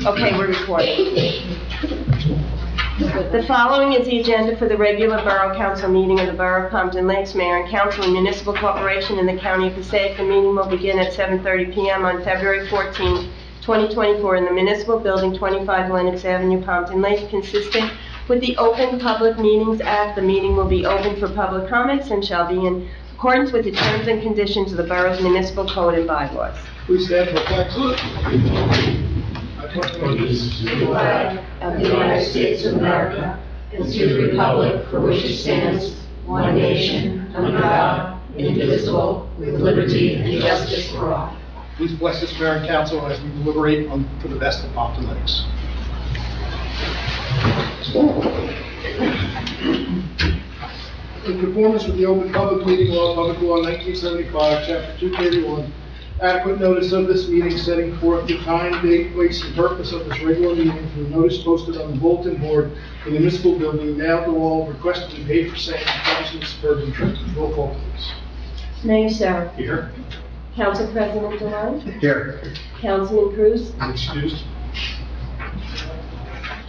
Okay, we're recording. The following is the agenda for the regular Borough Council meeting of the Borough of Compton Lakes. Mayor and Council and Municipal Corporation in the County of Passaic. The meeting will begin at 7:30 p.m. on February 14, 2024 in the Municipal Building, 25 Lenox Avenue, Compton Lakes. Consistent with the Open Public Meetings Act, the meeting will be open for public comments and shall be in accordance with the terms and conditions of the Borough's Municipal Code and bylaws. Please stand for flag salute. To the flag of the United States of America and to the republic for which it stands, one nation, under God, indivisible, with liberty and justice for all. Please bless this mayor and council as we deliberate for the best of Compton Lakes. In conformance with the Open Public Meeting Law, Public Law 1975, Chapter 231, adequate notice of this meeting setting forth the time, date, place, and purpose of this regular meeting through notice posted on the bulletin board in the municipal building, mailed to all, requested to be paid for same, and suburban trips. Roll call, please. Mayor Sarah. Here. Council President Delon. Here. Councilman Cruz. Excused.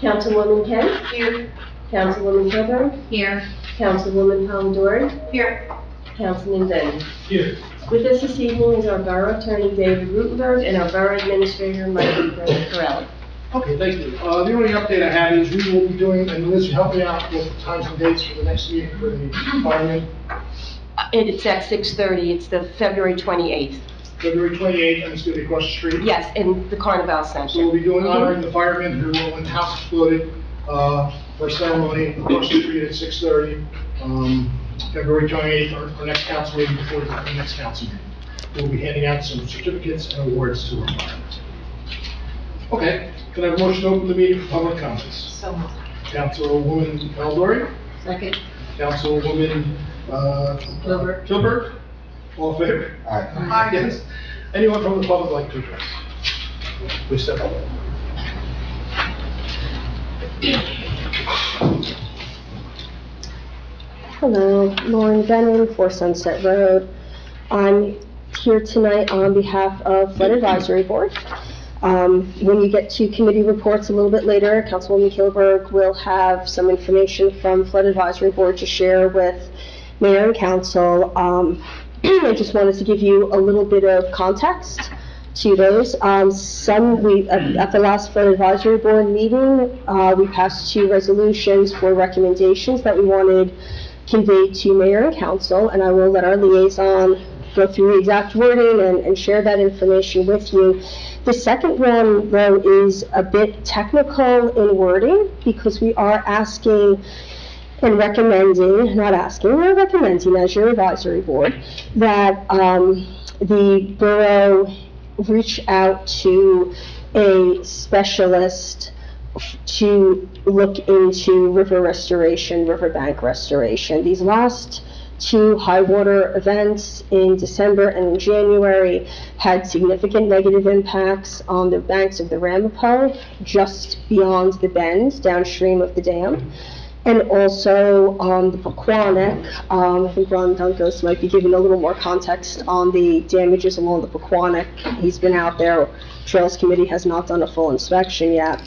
Councilwoman Kent. Here. Councilwoman Kilburn. Here. Councilwoman Polidori. Here. Councilman Bennett. Here. With us this evening is our Borough Attorney David Rutenberg and our Borough Administrator Michael Corelli. Okay, thank you. The only update I have is we will be doing, and Liz, help me out with the times and dates for the next meeting for the firemen. It's at 6:30, it's the February 28th. February 28th, and it's going to be across the street. Yes, in the Carnival Center. So we'll be doing honoring the firemen who, when the house exploded, for a ceremony across the street at 6:30. February 28th, our next council meeting before the next council meeting. We'll be handing out some certificates and awards to our firemen. Okay, can I have a motion to open the meeting for public comments? So moved. Councilwoman Polidori? Second. Councilwoman, Kilburg? All in favor? Aye. Yes. Anyone from the public like to address? Please step up. Hello, Lauren Bennon, 4 Sunset Road. I'm here tonight on behalf of Flood Advisory Board. When you get to committee reports a little bit later, Councilwoman Kilburg will have some information from Flood Advisory Board to share with Mayor and Council. I just wanted to give you a little bit of context to those. At the last Flood Advisory Board meeting, we passed 2 resolutions for recommendations that we wanted conveyed to Mayor and Council, and I will let our liaison go through the exact wording and share that information with you. The second one, though, is a bit technical in wording because we are asking and recommending, not asking, we're recommending as your advisory board that the borough reach out to a specialist to look into river restoration, riverbank restoration. These last 2 high water events in December and in January had significant negative impacts on the banks of the Ramapo, just beyond the bend, downstream of the dam, and also on the Pequannock. I think Ron Dunkos might be giving a little more context on the damages along the Pequannock. He's been out there. Trails Committee has not done a full inspection yet.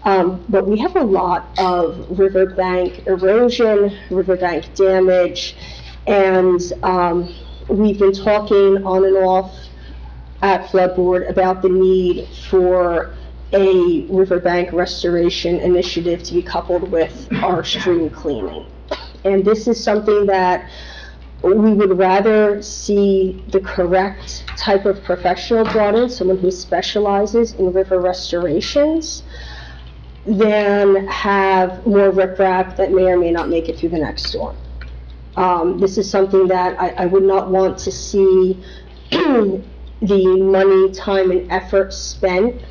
But we have a lot of riverbank erosion, riverbank damage, and we've been talking on and off at Flood Board about the need for a riverbank restoration initiative to be coupled with our stream cleaning. And this is something that we would rather see the correct type of professional brought in, someone who specializes in river restorations, than have more riprap that may or may not make it through the next storm. This is something that I would not want to see the money, time, and effort spent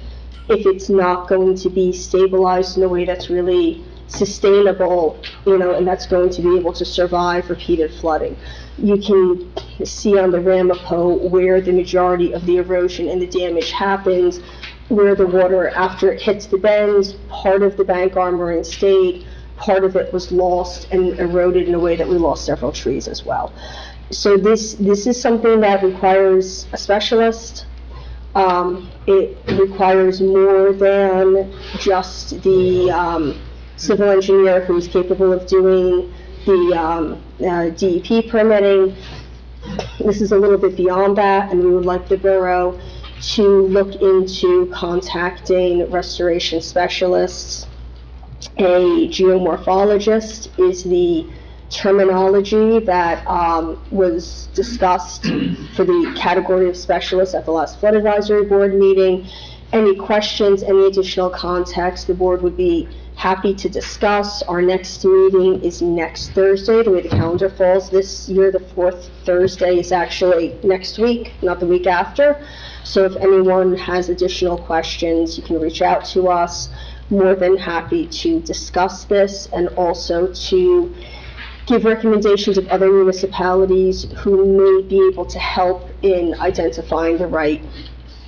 if it's not going to be stabilized in a way that's really sustainable, and that's going to be able to survive repeated flooding. You can see on the Ramapo where the majority of the erosion and the damage happens, where the water, after it hits the bend, part of the bank armoring stayed, part of it was lost and eroded in a way that we lost several trees as well. So this is something that requires a specialist. It requires more than just the civil engineer who's capable of doing the DEP permitting. This is a little bit beyond that, and we would like the borough to look into contacting restoration specialists. A geomorphologist is the terminology that was discussed for the category of specialists at the last flood advisory board meeting. Any questions, any additional context, the board would be happy to discuss. Our next meeting is next Thursday. The way the calendar falls this year, the fourth Thursday is actually next week, not the week after. So if anyone has additional questions, you can reach out to us. More than happy to discuss this and also to give recommendations of other municipalities who may be able to help in identifying the right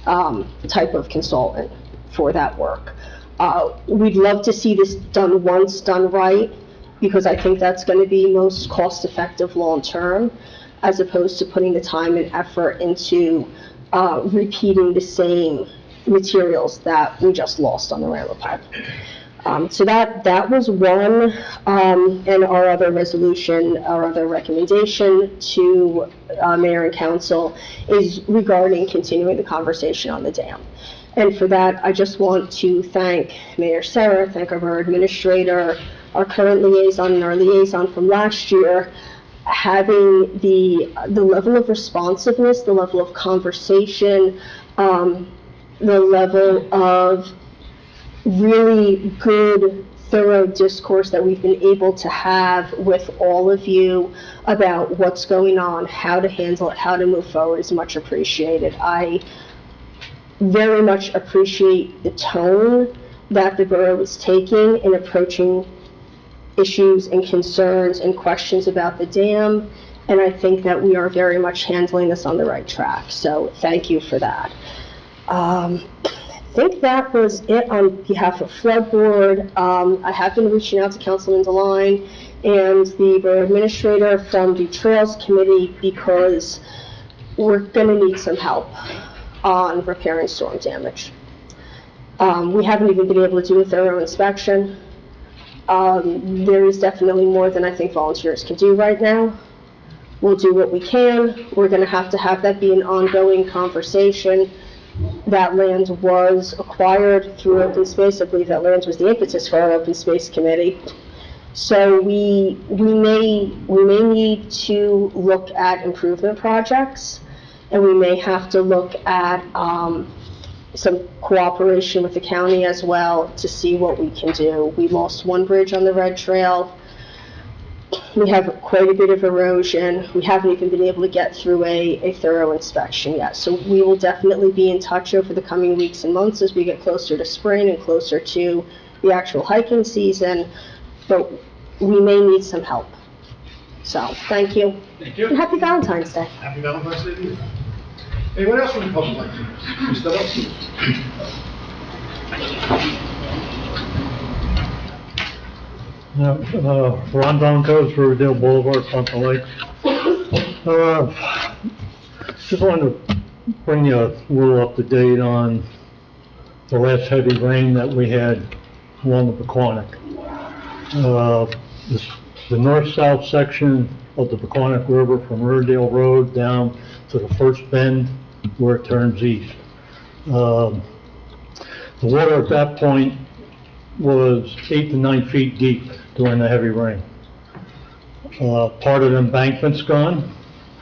type of consultant for that work. We'd love to see this done once, done right, because I think that's going to be most cost-effective long-term, as opposed to putting the time and effort into repeating the same materials that we just lost on the railroad pipe. So that was one, and our other resolution, our other recommendation to mayor and council is regarding continuing the conversation on the dam. And for that, I just want to thank Mayor Sarah, thank our borough administrator, our current liaison, and our liaison from last year, having the level of responsiveness, the level of conversation, the level of really good, thorough discourse that we've been able to have with all of you about what's going on, how to handle it, how to move forward is much appreciated. I very much appreciate the tone that the borough is taking in approaching issues and concerns and questions about the dam, and I think that we are very much handling this on the right track, so thank you for that. I think that was it on behalf of Flood Board. I have been reaching out to Councilman DeLine and the Borough Administrator from the Trails Committee because we're going to need some help on repairing storm damage. We haven't even been able to do a thorough inspection. There is definitely more than I think volunteers can do right now. We'll do what we can. We're going to have that be an ongoing conversation. That land was acquired through open space. I believe that land was the impetus for our open space committee. So we may need to look at improvement projects, and we may have to look at some cooperation with the county as well to see what we can do. We lost one bridge on the Red Trail. We have quite a bit of erosion. We haven't even been able to get through a thorough inspection yet. So we will definitely be in touch over the coming weeks and months as we get closer to spring and closer to the actual hiking season. But we may need some help. So thank you. Thank you. And happy Valentine's Day. Happy Valentine's Day to you. Anyone else from the public like to please step up? Ron Broncos, Riverdale Boulevard, Ponton Lake. Just wanted to bring you a little up to date on the last heavy rain that we had along the Paquonic. The north-south section of the Paquonic River from Riverdale Road down to the first bend where it turns east. The water at that point was 8 to 9 feet deep during the heavy rain. Part of the embankment's gone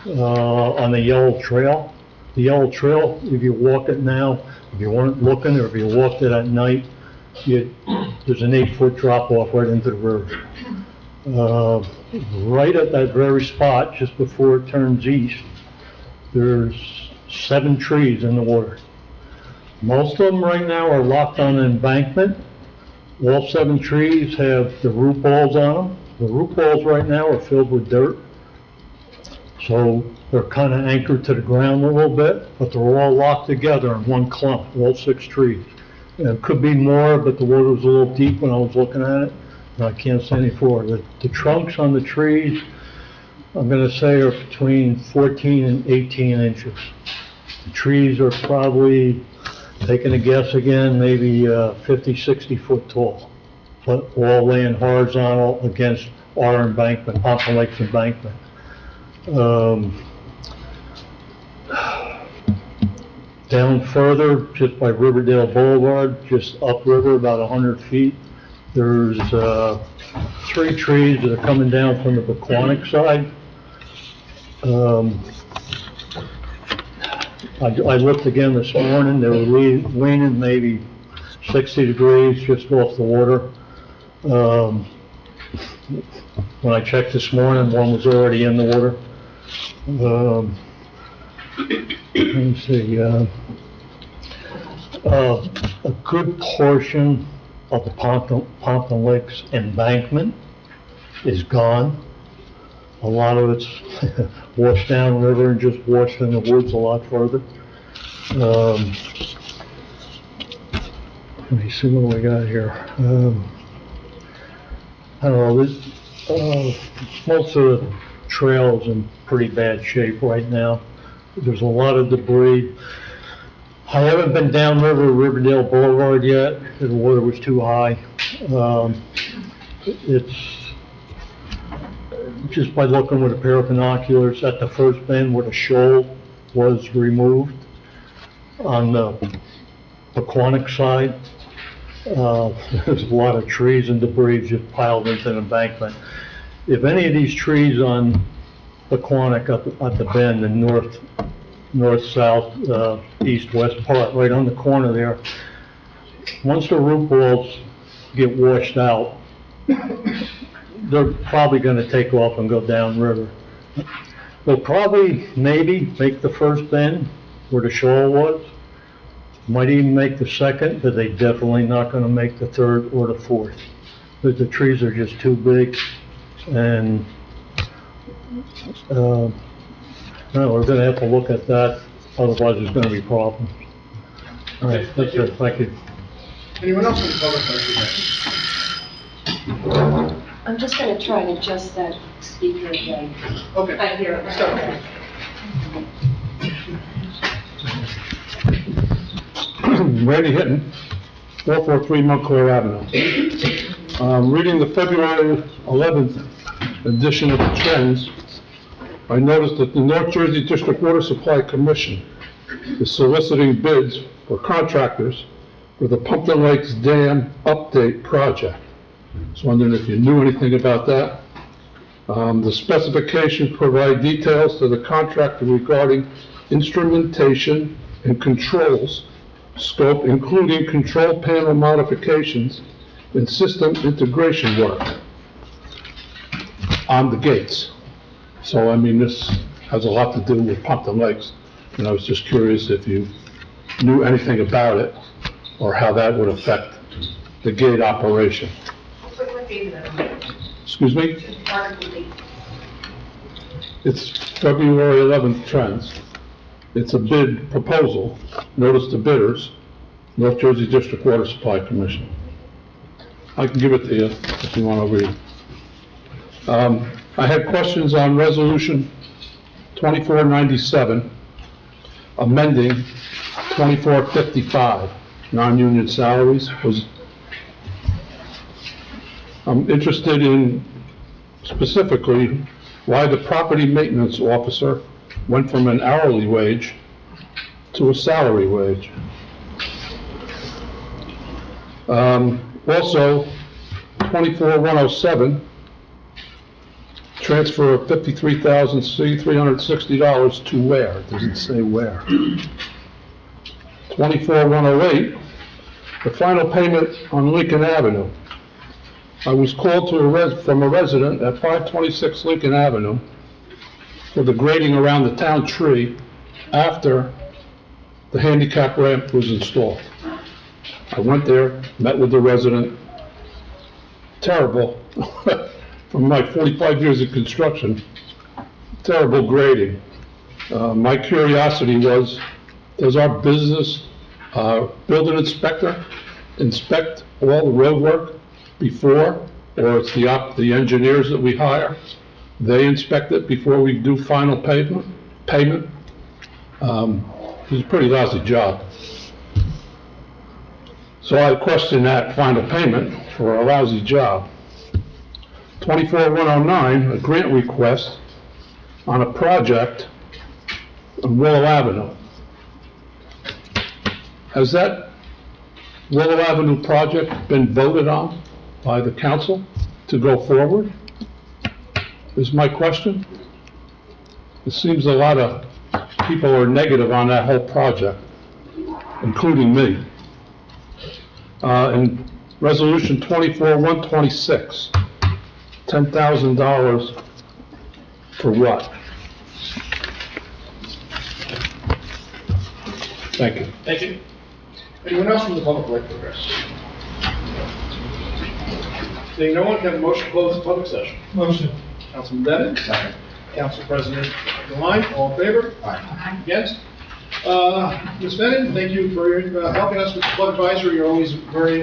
on the Yellow Trail. The Yellow Trail, if you walk it now, if you weren't looking or if you walked it at night, there's an 8-foot drop off right into the river. Right at that very spot, just before it turns east, there's 7 trees in the water. Most of them right now are locked on an embankment. All 7 trees have the root balls on them. The root balls right now are filled with dirt. So they're kind of anchored to the ground a little bit, but they're all locked together in one clump, all 6 trees. And it could be more, but the water was a little deep when I was looking at it. And I can't say any more. The trunks on the trees, I'm going to say, are between 14 and 18 inches. Trees are probably, taking a guess again, maybe 50, 60 foot tall, but all laying horizontal against our embankment, Pompton Lake's embankment. Down further, just by Riverdale Boulevard, just upriver, about 100 feet, there's 3 trees that are coming down from the Pequannock side. I looked again this morning, they were leaning maybe 60 degrees just off the water. When I checked this morning, one was already in the water. Let me see, a good portion of the Pompton Lakes embankment is gone. A lot of it's washed down river and just washed in the woods a lot further. Let me see what we got here. I don't know, most of the trails in pretty bad shape right now. There's a lot of debris. I haven't been downriver Riverdale Boulevard yet, the water was too high. It's just by looking with a pair of binoculars at the first bend where the shoal was removed on the Pequannock side. There's a lot of trees and debris just piled into the embankment. If any of these trees on Pequannock at the bend, the north, south, east, west part, right on the corner there, once the root balls get washed out, they're probably going to take off and go downriver. They'll probably, maybe, make the first bend where the shoal was. Might even make the second, but they definitely not going to make the third or the fourth. But the trees are just too big, and no, we're going to have to look at that. Otherwise, there's going to be problems. All right, that's it. Thank you. Anyone else in the public like to say? I'm just going to try to adjust that speaker again. Okay. I hear it. Start. Randy Hinton, 443 Montclair Avenue. Reading the February 11th edition of the Trends, I noticed that the North Jersey District Water Supply Commission is soliciting bids for contractors for the Pompton Lakes Dam Update Project. I was wondering if you knew anything about that. The specifications provide details to the contractor regarding instrumentation and controls scope, including control panel modifications and system integration work on the gates. So, I mean, this has a lot to do with Pompton Lakes, and I was just curious if you knew anything about it or how that would affect the gate operation. What date is that? Excuse me? Article date. It's February 11th Trends. It's a bid proposal, notice to bidders, North Jersey District Water Supply Commission. I can give it to you if you want to read. I had questions on Resolution 2497, amending 2455, non-union salaries. I'm interested in specifically why the property maintenance officer went from an hourly wage to a salary wage. Also, 24107, transfer of $53,360 to where? It doesn't say where. 24108, the final payment on Lincoln Avenue. I was called from a resident at 526 Lincoln Avenue for the grading around the town tree after the handicap ramp was installed. I went there, met with the resident. Terrible. From my 45 years of construction, terrible grading. My curiosity was, does our business building inspector inspect all the road work before, or it's the engineers that we hire? They inspect it before we do final payment? It's a pretty lousy job. So I question that final payment for a lousy job. 24109, a grant request on a project on Willow Avenue. Has that Willow Avenue project been voted on by the council to go forward? Is my question. It seems a lot of people are negative on that whole project, including me. And resolution 24126, $10,000 for what? Thank you. Thank you. Anyone else from the public like to address? Seeing no one, can I have a motion to close the public session? Motion. Councilman Bennett? Second. Council President Devine, all in favor? Aye. Against? Ms. Bennett, thank you for helping us with the flood advisory. You're always very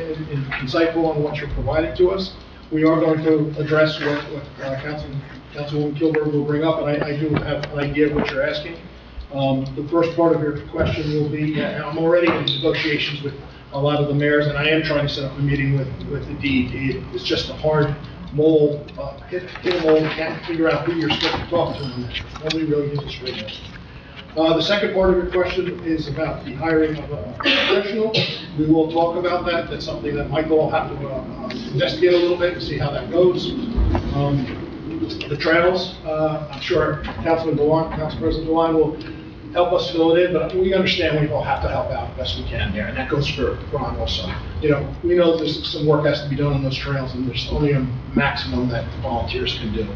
insightful on what you're providing to us. We are going to address what Councilwoman Kilberg will bring up, and I do have an idea of what you're asking. The first part of your question will be, I'm already in negotiations with a lot of the mayors, and I am trying to set up a meeting with the DEP. It's just a hard mole, hit a mole, can't figure out who you're supposed to talk to on this. Nobody really gives us right now. The second part of your question is about the hiring of a professional. We will talk about that. That's something that Michael will have to investigate a little bit and see how that goes. The trails, I'm sure Council President DeWine will help us fill it in, but we understand we all have to help out the best we can there, and that goes for Ron also. You know, we know there's some work has to be done on those trails, and there's only a maximum that the volunteers can do.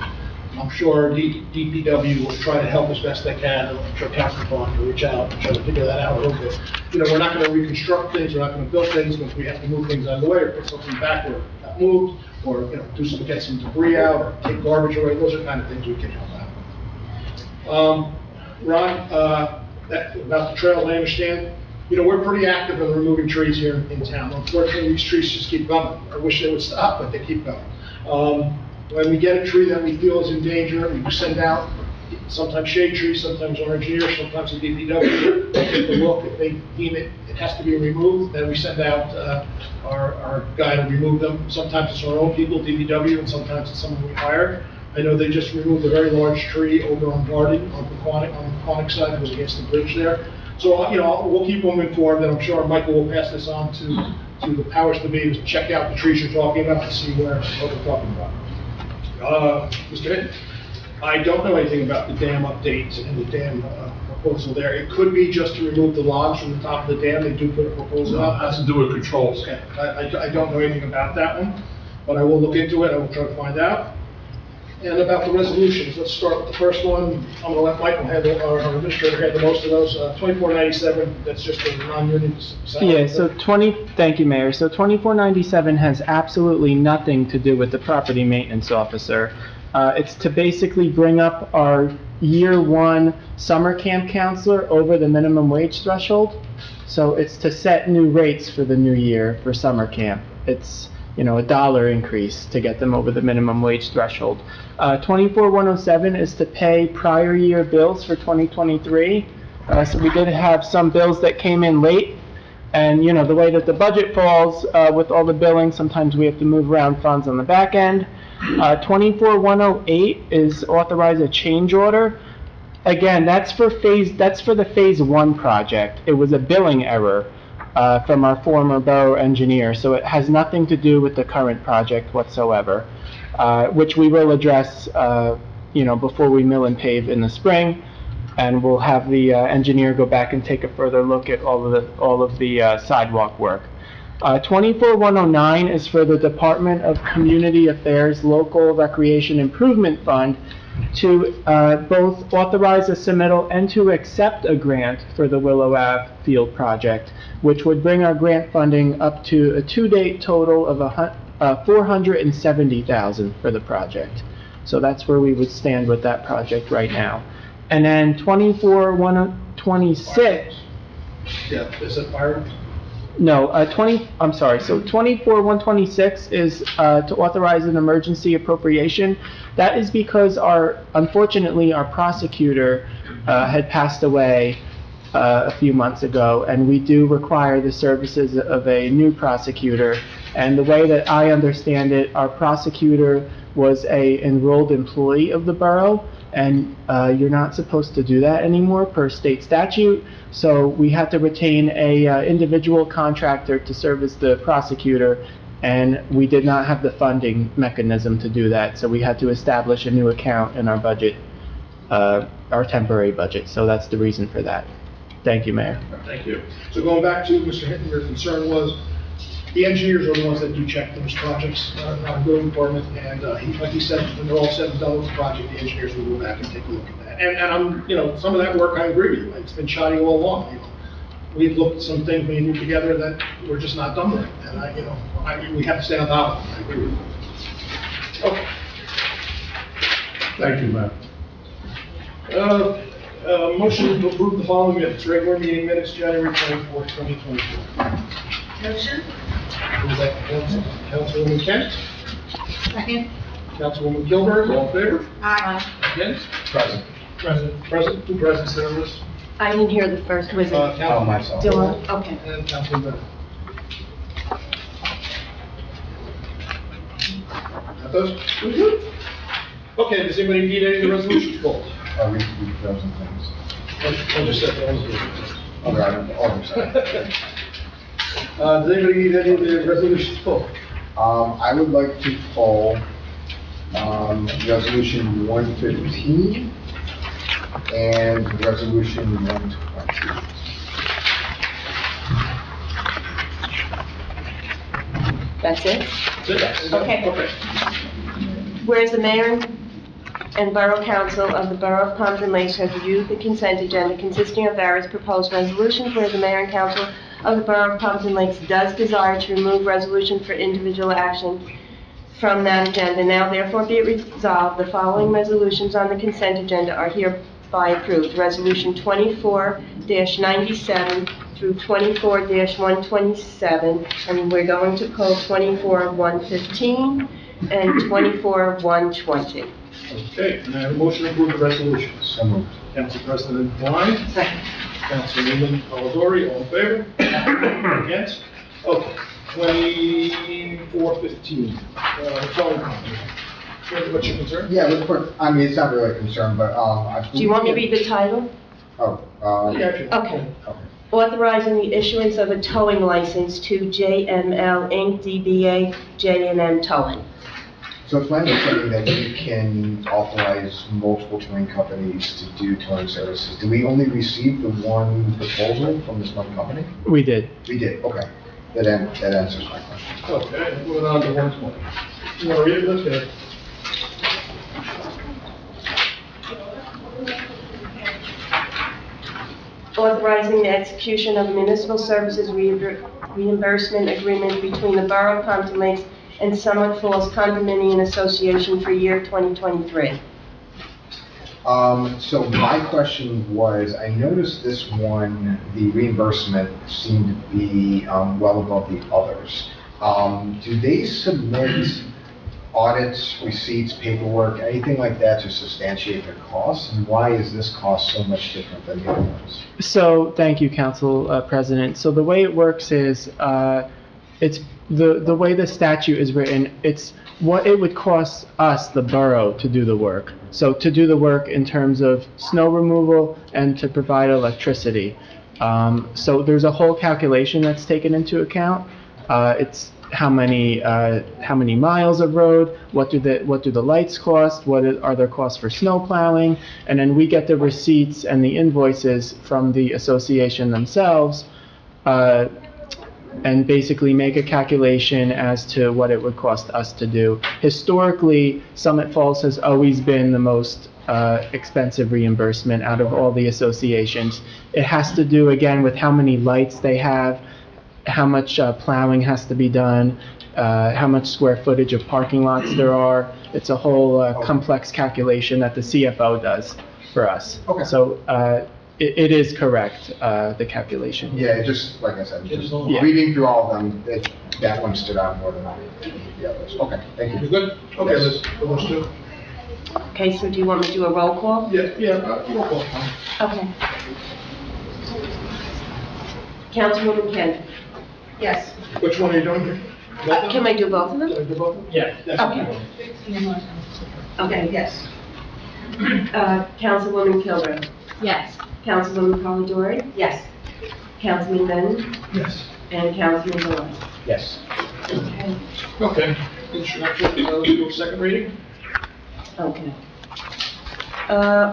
I'm sure DPW will try to help as best they can. I'm sure Council Bond will reach out and try to figure that out a little bit. You know, we're not going to reconstruct things, we're not going to build things, but if we have to move things out of the way or put something back where it got moved, or, you know, get some debris out, or take garbage away, those are the kind of things we can help out. Ron, about the trails, I understand. You know, we're pretty active in removing trees here in town. Unfortunately, these trees just keep going. I wish they would stop, but they keep going. When we get a tree that we feel is in danger, we send out sometimes shade trees, sometimes our engineers, sometimes the DPW. They take a look. If they deem it has to be removed, then we send out our guy to remove them. Sometimes it's our own people, DPW, and sometimes it's someone we hire. I know they just removed a very large tree over on Harding, on the Quonic side, that was against the bridge there. So, you know, we'll keep them informed, and I'm sure Michael will pass this on to the powers to be to check out the trees you're talking about to see what we're talking about. Mr. Hinton, I don't know anything about the dam updates and the dam proposal there. It could be just to remove the logs from the top of the dam. They do put a proposal out. It has to do with controls. Okay, I don't know anything about that one, but I will look into it. I will try to find out. And about the resolutions, let's start with the first one. I'm going to let Michael handle, our administrator handle most of those. 2497, that's just a non-union salary. Yeah, so thank you, Mayor. So 2497 has absolutely nothing to do with the property maintenance officer. It's to basically bring up our year one summer camp counselor over the minimum wage threshold. So it's to set new rates for the new year for summer camp. It's, you know, $1 increase to get them over the minimum wage threshold. 24107 is to pay prior year bills for 2023. So we did have some bills that came in late, and, you know, the way that the budget falls with all the billing, sometimes we have to move around funds on the back end. 24108 is authorize a change order. Again, that's for the phase one project. It was a billing error from our former borough engineer, so it has nothing to do with the current project whatsoever, which we will address, you know, before we mill and pave in the spring, and we'll have the engineer go back and take a further look at all of the sidewalk work. 24109 is for the Department of Community Affairs Local Recreation Improvement Fund to both authorize a submittal and to accept a grant for the Willow Ave Field project, which would bring our grant funding up to a to-date total of $470,000 for the project. So that's where we would stand with that project right now. And then 24126. Yeah, is it fire? No, I'm sorry, so 24126 is to authorize an emergency appropriation. That is because unfortunately, our prosecutor had passed away a few months ago, and we do require the services of a new prosecutor. And the way that I understand it, our prosecutor was a enrolled employee of the borough, and you're not supposed to do that anymore per state statute. So we had to retain a individual contractor to serve as the prosecutor, and we did not have the funding mechanism to do that. So we had to establish a new account in our budget, our temporary budget. So that's the reason for that. Thank you, Mayor. Thank you. So going back to Mr. Hinton, your concern was, the engineers are the ones that do check those projects, not building department, and like he said, when they're all said and done with the project, the engineers will go back and take a look at that. And I'm, some of that work, I agree with you, it's been shoddy all along, We've looked at some things we put together that we're just not done with, and we have to stay on top of it, I agree with you. Okay. Thank you, Mayor. Motion to approve the following minutes, regular meeting minutes, January 24th, 2024. Motion? Who's that, Councilwoman Kent? Second. Councilwoman Gilbert, all in favor? Aye. Against? Present. Present, two presents there, Liz. I didn't hear the first, was it? Councilman myself. Dylan? Okay. And Councilman Bennett. Got those? Okay, does anybody need any of the resolutions pulled? I'll read those and things. I'll just set those. Okay, I'm sorry. Does anybody need any of the resolutions pulled? I would like to pull, resolution 115 and resolution 120. That's it? That's it? Okay. Okay. Whereas the mayor and borough council of the borough of Compton Lakes have reviewed the consent agenda consisting of various proposed resolutions, where the mayor and council of the borough of Compton Lakes does desire to remove resolution for individual action from that agenda. Now therefore be it resolved, the following resolutions on the consent agenda are hereby approved. Resolution 24-97 through 24-127, and we're going to pull 24-115 and 24-120. Okay, and I have a motion to approve the resolutions. So moved. Council President Klein. Second. Councilwoman Polidori, all in favor? Against? Okay, 2415. Phone company. What's your concern? Yeah, let's put, I mean, it's not really a concern, but, Do you want me to read the title? Yeah. Okay. Authorizing the issuance of a towing license to JML Inc., DBA J&M Towing. So it's my understanding that you can authorize multiple towing companies to do towing services. Do we only receive the one proposal from this one company? We did. We did, okay. That answers my question. Okay, moving on to 120. You want to read it? Let's go. Authorizing the execution of a municipal services reimbursement agreement between the Borough of Compton Lakes and Summit Falls Condominium Association for year 2023. So my question was, I noticed this one, the reimbursement seemed to be well above the others. Do they submit audits, receipts, paperwork, anything like that to substantiate their costs? And why is this cost so much different than the other ones? So, thank you, Council President. So the way it works is, it's the way the statute is written, it's what it would cost us, the borough, to do the work. So to do the work in terms of snow removal and to provide electricity. So there's a whole calculation that's taken into account. It's how many miles of road, what do the lights cost, are their costs for snow plowing, and then we get the receipts and the invoices from the association themselves, and basically make a calculation as to what it would cost us to do. Historically, Summit Falls has always been the most expensive reimbursement out of all the associations. It has to do, again, with how many lights they have, how much plowing has to be done, how much square footage of parking lots there are. It's a whole complex calculation that the CFO does for us. Okay. So it is correct, the calculation. Yeah, it just, like I said, just Yeah. reading through all of them, that one stood out more than the others. Okay, thank You you. good? Okay, let's go those two. Okay, so do you want me to do a roll call? Yeah, roll call. Okay. Councilwoman Kent. Yes. Which one are you doing here? Both of Can them? I do both of Can I them? do both of them? Yeah. Yes. Okay. Okay. Yes. Councilwoman Kilburn. Yes. Councilwoman Polidori. Yes. Councilman Lennon. Yes. And Councilman Deloy. Yes. Okay. Introduction, let's do a second reading. Okay.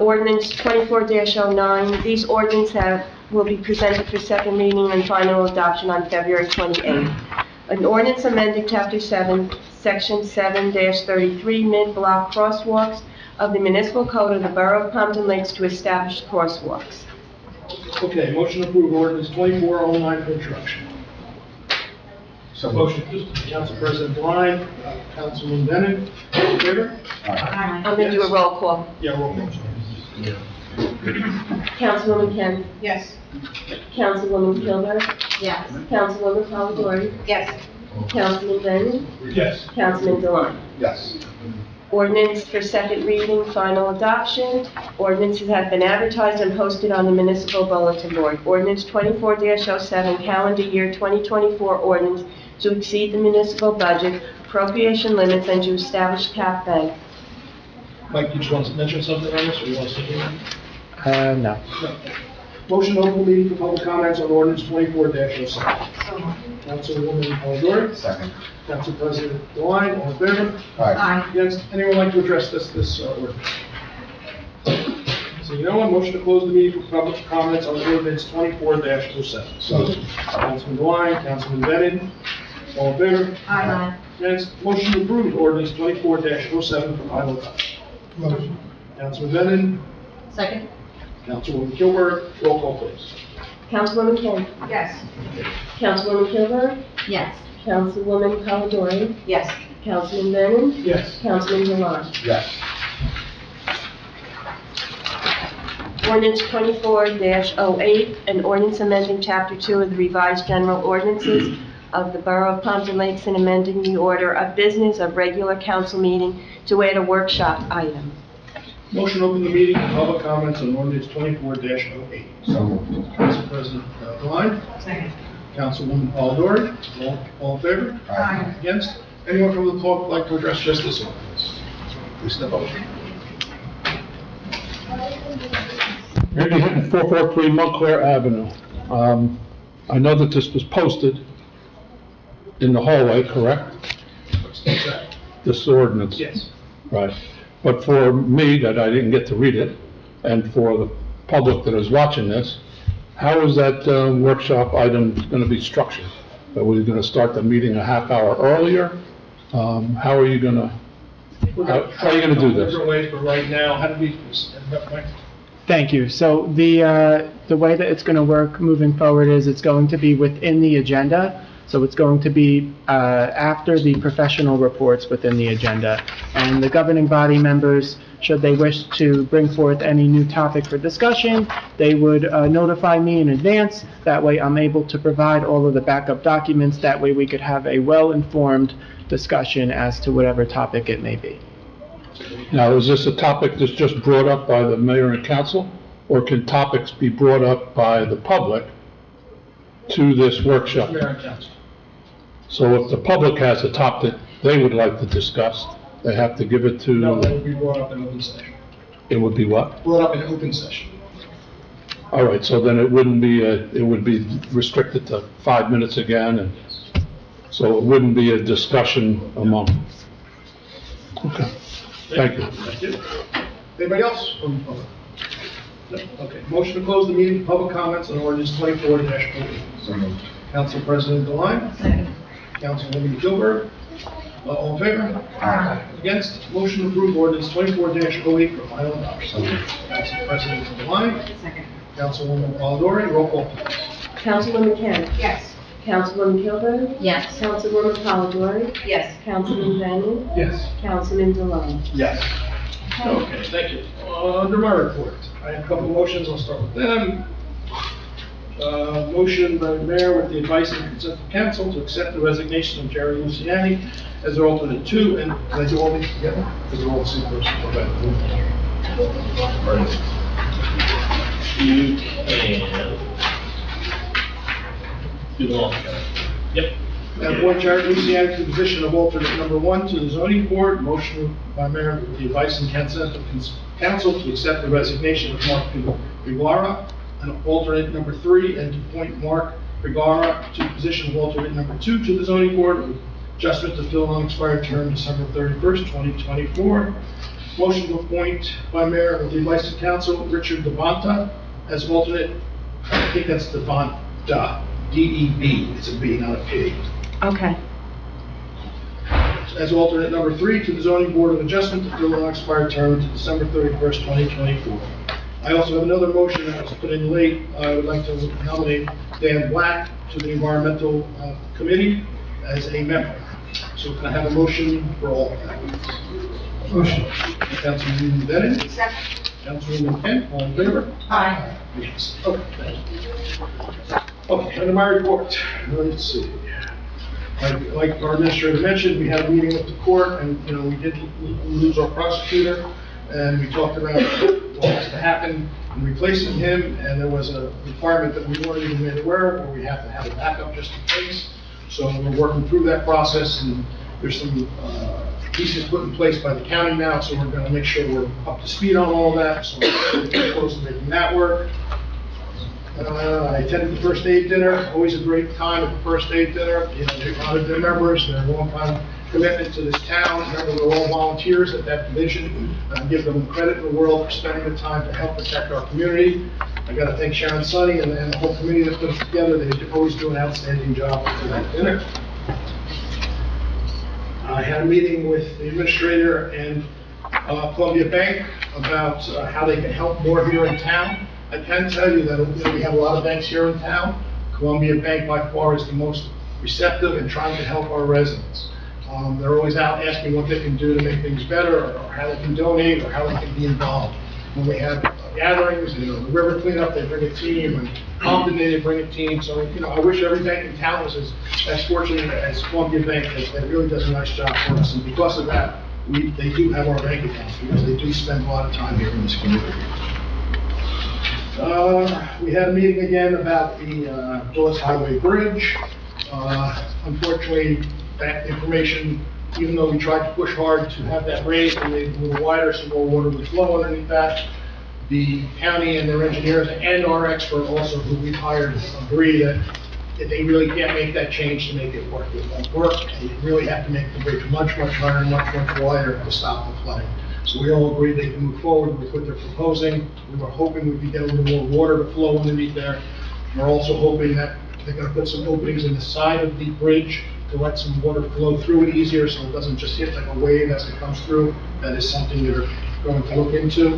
Ordinance 24-09, these ordinances will be presented for second reading and final adoption on February 28th. An ordinance amending Chapter 7, Section 7-33, mid-block crosswalks of the municipal code of the Borough of Compton Lakes to establish crosswalks. Okay, motion to approve ordinance 2409 for introduction. So Motion, Council President Devine, Councilman Bennett, all in favor? I'm going to do a roll call. Yeah, roll call. Councilwoman Kent. Yes. Councilwoman Kilburn. Yes. Councilwoman Polidori. Yes. Councilman Lennon. Yes. Councilman Deloy. Yes. Ordinance for second reading, final adoption. Ordinances have been advertised and posted on the municipal bulletin board. Ordinance 24-07, calendar year 2024 ordinance to exceed the municipal budget, appropriation limits, and to establish cap bank. Mike, you just want to mention something on this, or you want to say anything? No. No. Motion to open the meeting for public comments on ordinance 24-07. Councilwoman Polidori, Second. Council President Devine, all in favor? Aye. Against, anyone like to address this ordinance? So no one, motion to close the meeting for public comments on ordinance 24-07. So moved. Councilman Devine, Councilman Bennett, all in favor? Aye. Against, motion to approve ordinance 24-07 for final adoption. Motion. Councilman Bennett, Second? Councilwoman Kilburn, roll call please. Councilwoman Kent. Yes. Councilwoman Kilburn. Yes. Councilwoman Polidori. Yes. Councilman Lennon. Yes. Councilman Deloy. Yes. Ordinance 24-08, an ordinance amending Chapter 2 of the revised general ordinances of the Borough of Compton Lakes and amending the order of business of regular council meeting to add a workshop item. Motion to open the meeting for public comments on ordinance 24-08. So moved. Council President Devine, Second? Councilwoman Polidori, all in favor? Aye. Against? Anyone from the public like to address just this ordinance? Please step up. Randy Hinton, 443 Montclair Avenue. I know that this was posted in the hallway, correct? This ordinance? Yes. Right. But for me, that I didn't get to read it, and for the public that is watching this, how is that workshop item going to be structured? Are we going to start the meeting a half hour earlier? How are you going to, how are you going to do this? Different ways, but right now, how do we, Mike? Thank you. So the way that it's going to work moving forward is it's going to be within the agenda. So it's going to be after the professional reports within the agenda. And the governing body members, should they wish to bring forth any new topic for discussion, they would notify me in advance. That way I'm able to provide all of the backup documents. That way we could have a well-informed discussion as to whatever topic it may be. Now, is this a topic that's just brought up by the mayor and council, or can topics be brought up by the public to this workshop? Mayor and Council. So if the public has a topic they would like to discuss, they have to give it No, that to, would be brought up in open session. it would be what? Brought up in open session. All right, so then it wouldn't be, it would be restricted to 5 minutes again, and so it wouldn't be a discussion among. Okay, thank you. Thank you. Anybody else from the public? No? Okay, motion to close the meeting, for public comments on ordinance 24-08. So moved. Council President Devine, Second? Councilwoman Gilbert, all in favor? Aye. Against? Motion to approve ordinance 24-08 for final adoption. So moved. Council President Devine, Second? Councilwoman Polidori, roll call please. Councilwoman Kent. Yes. Councilwoman Kilburn. Yes. Councilwoman Polidori. Yes. Councilman Lennon. Yes. Councilman Deloy. Yes. Okay, thank you. Under my report, I have a couple of motions, I'll start with them. Motion by the mayor with the advice and consent of council to accept the resignation of Jerry Luciani as their alternate two, and can I do all these together? Because they're all the same person. Okay. You can. do them all together. Yep. And appoint Jared Luciani to the position of alternate number 1 to the zoning board. Motion by Mayor with the advice and consent of council to accept the resignation of Mark Figueroa, and alternate number 3, and to appoint Mark Figueroa to the position of alternate number 2 to the zoning board, with adjustment to fill an unexpired term December 31st, 2024. Motion to appoint by Mayor with the advice of council Richard Devonta as alternate, I think that's Devonta, D-E-B, it's a B, not a P. Okay. As alternate number 3 to the zoning board of adjustment to fill an unexpired term to December 31st, 2024. I also have another motion that was put in late. I would like to nominate Dan Black to the environmental committee as a member. So can I have a motion for all of that? Motion. Councilman Bennett? Second. Councilwoman Kent, all in favor? Aye. Yes. Okay, thank you. Okay, under my report, let's see. Like our administrator mentioned, we had a meeting with the court, and, you know, we did lose our prosecutor, and we talked about what has to happen in replacing him, and there was a requirement that we weren't even made aware of, where we have to have a backup just in case. So we're working through that process, and there's some pieces put in place by the county now, so we're gonna make sure we're up to speed on all of that, so we're getting close to making that work. I attended the first aid dinner, always a great time at the first aid dinner. You know, they honored their members, their long-time commitment to this town. Remember, we're all volunteers at that division. Give them credit in the world for spending the time to help protect our community. I gotta thank Sharon Sonny and the whole committee that put it together. They always do an outstanding job at that dinner. I had a meeting with the administrator and Columbia Bank about how they can help more here in town. I can tell you that, you know, we have a lot of banks here in town. Columbia Bank by far is the most receptive in trying to help our residents. They're always out asking what they can do to make things better, or how they can donate, or how they can be involved. When we have gatherings, you know, the river cleanup, they bring a team, and Compton, they bring a team. So, you know, I wish every bank in town was as fortunate as Columbia Bank, that really does a nice job for us. And because of that, they do have our bank accounts, because they do spend a lot of time here in this community. We had a meeting again about the Dawes Highway Bridge. Unfortunately, that information, even though we tried to push hard to have that raised and made it a little wider so more water would flow underneath that, the county and their engineers and our expert also, who we've hired, agree that they really can't make that change to make it work. It won't work, and you really have to make the bridge much, much higher and much, much wider to stop the flooding. So we all agreed they can move forward with what they're proposing. We were hoping we could get a little more water to flow underneath there. We're also hoping that they're gonna put some openings in the side of the bridge to let some water flow through it easier, so it doesn't just hit like a wave as it comes through. That is something they're going to look into.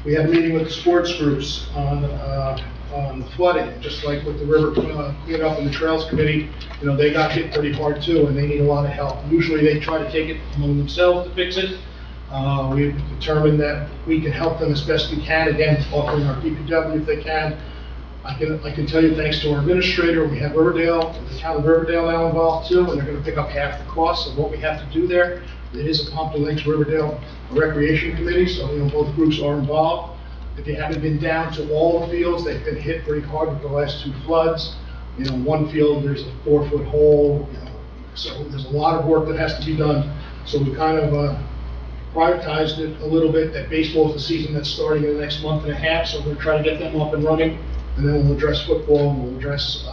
We had a meeting with the sports groups on the flooding, just like with the river cleanup and the trails committee. You know, they got hit pretty hard too, and they need a lot of help. Usually they try to take it among themselves to fix it. We've determined that we can help them as best we can, again, offering our DPW if they can. I can tell you, thanks to our administrator, we have Riverdale, the town of Riverdale now involved too, and they're gonna pick up half the cost of what we have to do there. It is a Pompton Lakes Riverdale Recreation Committee, so, you know, both groups are involved. If you haven't been down to all the fields, they've been hit pretty hard with the last 2 floods. You know, one field, there's a 4-foot hole, you know, so there's a lot of work that has to be done. So we kind of prioritized it a little bit. That baseball is the season that's starting in the next month and a half, so we're gonna try to get them up and running. And then we'll address football, and we'll address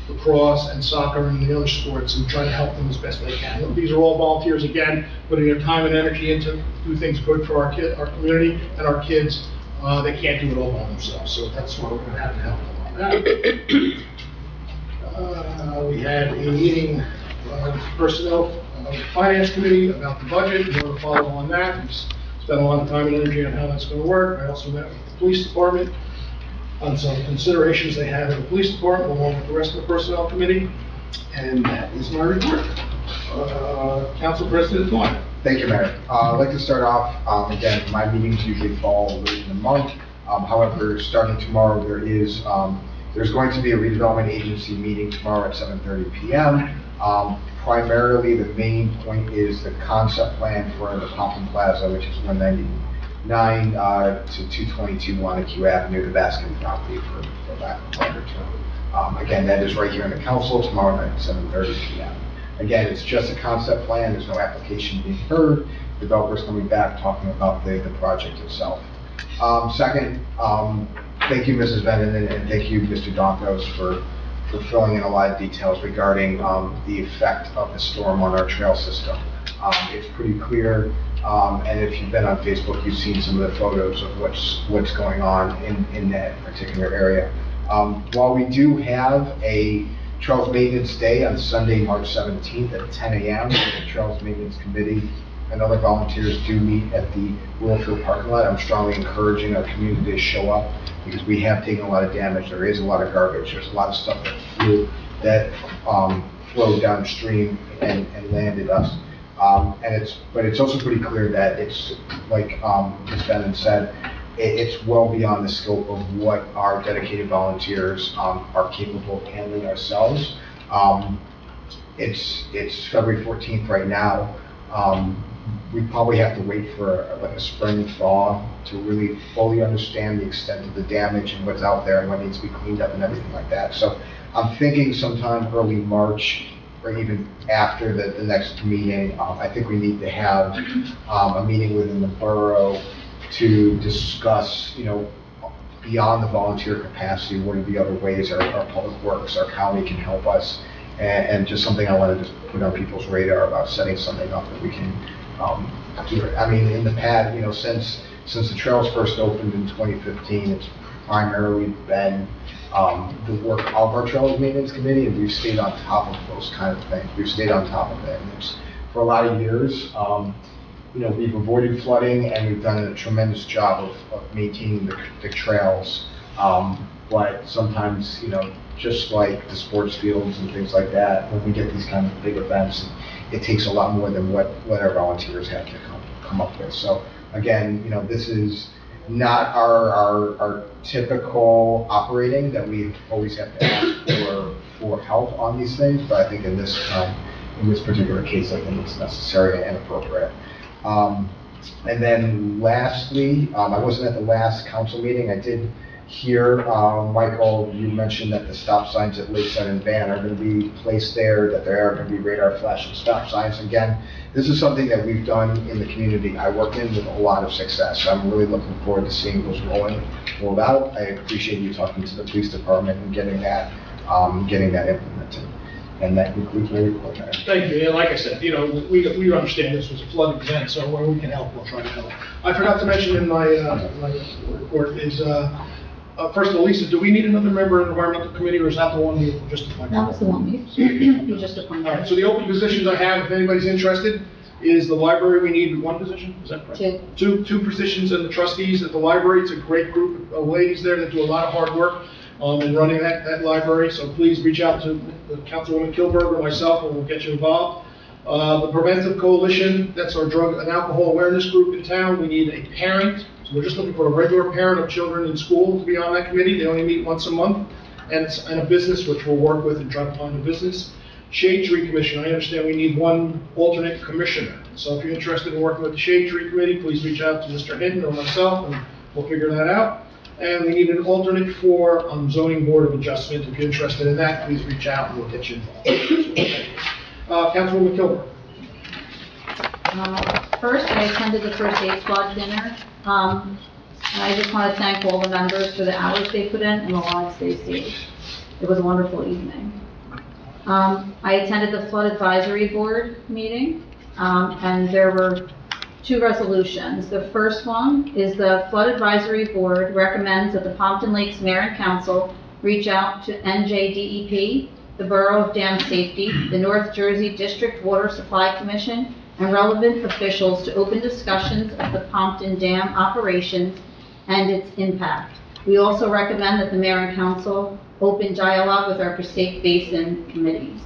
lacrosse and soccer and the other sports, and try to help them as best they can. These are all volunteers, again, putting their time and energy into do things good for our community and our kids. They can't do it all by themselves, so that's why we're gonna have to help them on that. We had a meeting with personnel finance committee about the budget. We want to follow on that. We spent a lot of time and energy on how that's going to work. I also met with the police department on some considerations they have in the police department, along with the rest of the personnel committee. And that is my report. Council President Twine. Thank you, Mayor. I'd like to start off, again, my meetings usually fall late in the month. However, starting tomorrow, there's going to be a redevelopment agency meeting tomorrow at 7:30 p.m. Primarily, the main point is the concept plan for the Pompton Plaza, which is 190 to 222 Wanacue Avenue, the Baskin property, for lack of a better term. Again, that is right here in the council tomorrow night, 7:30 p.m. Again, it's just a concept plan, there's no application being heard, developers coming back talking about the project itself. Second, thank you, Mrs. Bennett, and thank you, Mr. Donkos, for filling in a lot of details regarding the effect of the storm on our trail system. It's pretty clear, and if you've been on Facebook, you've seen some of the photos of what's going on in that particular area. While we do have a Trails Maintenance Day on Sunday, March 17th at 10 a.m., the Trails Maintenance Committee and other volunteers do meet at the Willowfield parking lot. I'm strongly encouraging our community to show up because we have taken a lot of damage. There is a lot of garbage. There's a lot of stuff that flowed downstream and landed us. But it's also pretty clear that it's, like Ms. Bennett said, it's well beyond the scope of what our dedicated volunteers are capable of handling ourselves. It's February 14th right now. We probably have to wait for like a spring thaw to really fully understand the extent of the damage and what's out there and what needs to be cleaned up and everything like that. So I'm thinking sometime early March or even after the next meeting, I think we need to have a meeting within the borough to discuss, beyond the volunteer capacity, what are the other ways our public works, our county can help us, and just something I want to just put on people's radar about setting something up that we can do it. I mean, in the past, since the trails first opened in 2015, it's primarily been the work of our Trails Maintenance Committee, and we've stayed on top of those kind of things. We've stayed on top of it, and it's, for a lot of years, we've avoided flooding, and we've done a tremendous job of maintaining the trails. But sometimes, just like the sports fields and things like that, when we get these kind of big events, it takes a lot more than what our volunteers have to come up with. So again, this is not our typical operating that we always have to ask for help on these things, but I think in this particular case, I think it's necessary and appropriate. And then lastly, I wasn't at the last council meeting. I did hear, Michael, you mentioned that the stop signs at Lakeside and Van are going to be placed there, that there are going to be radar flashing stop signs. Again, this is something that we've done in the community I work in with a lot of success. I'm really looking forward to seeing those rolled out. I appreciate you talking to the police department and getting that implemented. And that concludes my report. Thank you. And like I said, we understand this was a flood event, so where we can help, we'll try to help. I forgot to mention in my report is, first of all, Lisa, do we need another member of the environmental committee, or is that the one we just appointed? That was the one you just appointed. All right, so the open positions I have, if anybody's interested, is the library. We need one position, is that correct? Two positions, and the trustees at the library. It's a great group of ladies there that do a lot of hard work in running that library, so please reach out to Councilwoman Kilberg or myself, and we'll get you involved. The Preventive Coalition, that's our drug and alcohol awareness group in town. We need a parent, so we're just looking for a regular parent of children in school to be on that committee. They only meet once a month, and a business, which we'll work with and try to find a business. Shade Tree Commission, I understand we need one alternate commissioner, so if you're interested in working with the Shade Tree Committee, please reach out to Mr. Hinton or myself, and we'll figure that out. And we need an alternate for Zoning Board of Adjustment. If you're interested in that, please reach out and we'll get you involved. Councilwoman Kilburg. First, I attended the first aid squad dinner. And I just want to thank all the members for the hours they put in and the lives they saved. It was a wonderful evening. I attended the Flood Advisory Board meeting, and there were two resolutions. The first one is the Flood Advisory Board recommends that the Pompton Lakes Mayor and Council reach out to NJDEP, the Borough of Dam Safety, the North Jersey District Water Supply Commission, and relevant officials to open discussions of the Pompton Dam operations and its impact. We also recommend that the Mayor and Council open dialogue with our Passaic Basin committees.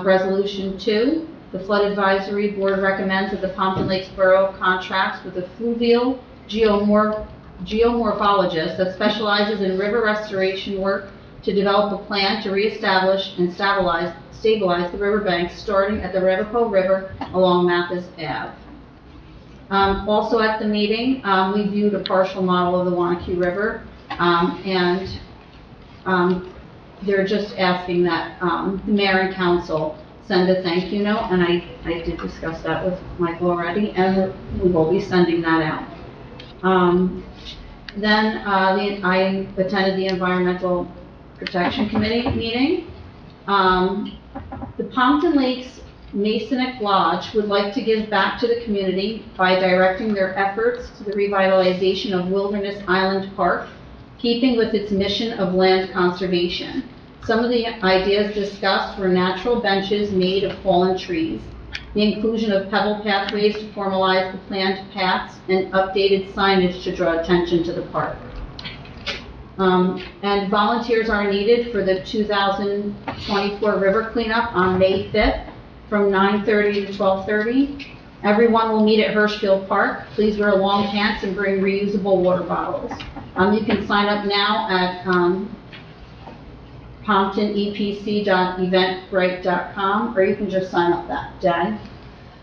Resolution 2. The Flood Advisory Board recommends that the Pompton Lakes Borough contracts with a fluvial geomorphologist that specializes in river restoration work to develop a plan to reestablish and stabilize the riverbanks starting at the Revapco River along Mathis Ave. Also at the meeting, we viewed a partial model of the Wanacue River, and they're just asking that the mayor and council send a thank you note, and I did discuss that with Michael already, and we will be sending that out. Then I attended the Environmental Protection Committee meeting. The Pompton Lakes Masonic Lodge would like to give back to the community by directing their efforts to the revitalization of Wilderness Island Park, keeping with its mission of land conservation. Some of the ideas discussed were natural benches made of fallen trees, the inclusion of pebble pathways to formalize the planned paths, and updated signage to draw attention to the park. And volunteers are needed for the 2024 river cleanup on May 5th from 9:30 to 12:30. Everyone will meet at Hirschfield Park. Please wear long pants and bring reusable water bottles. You can sign up now at PomptonEPC.eventbrite.com, or you can just sign up that day.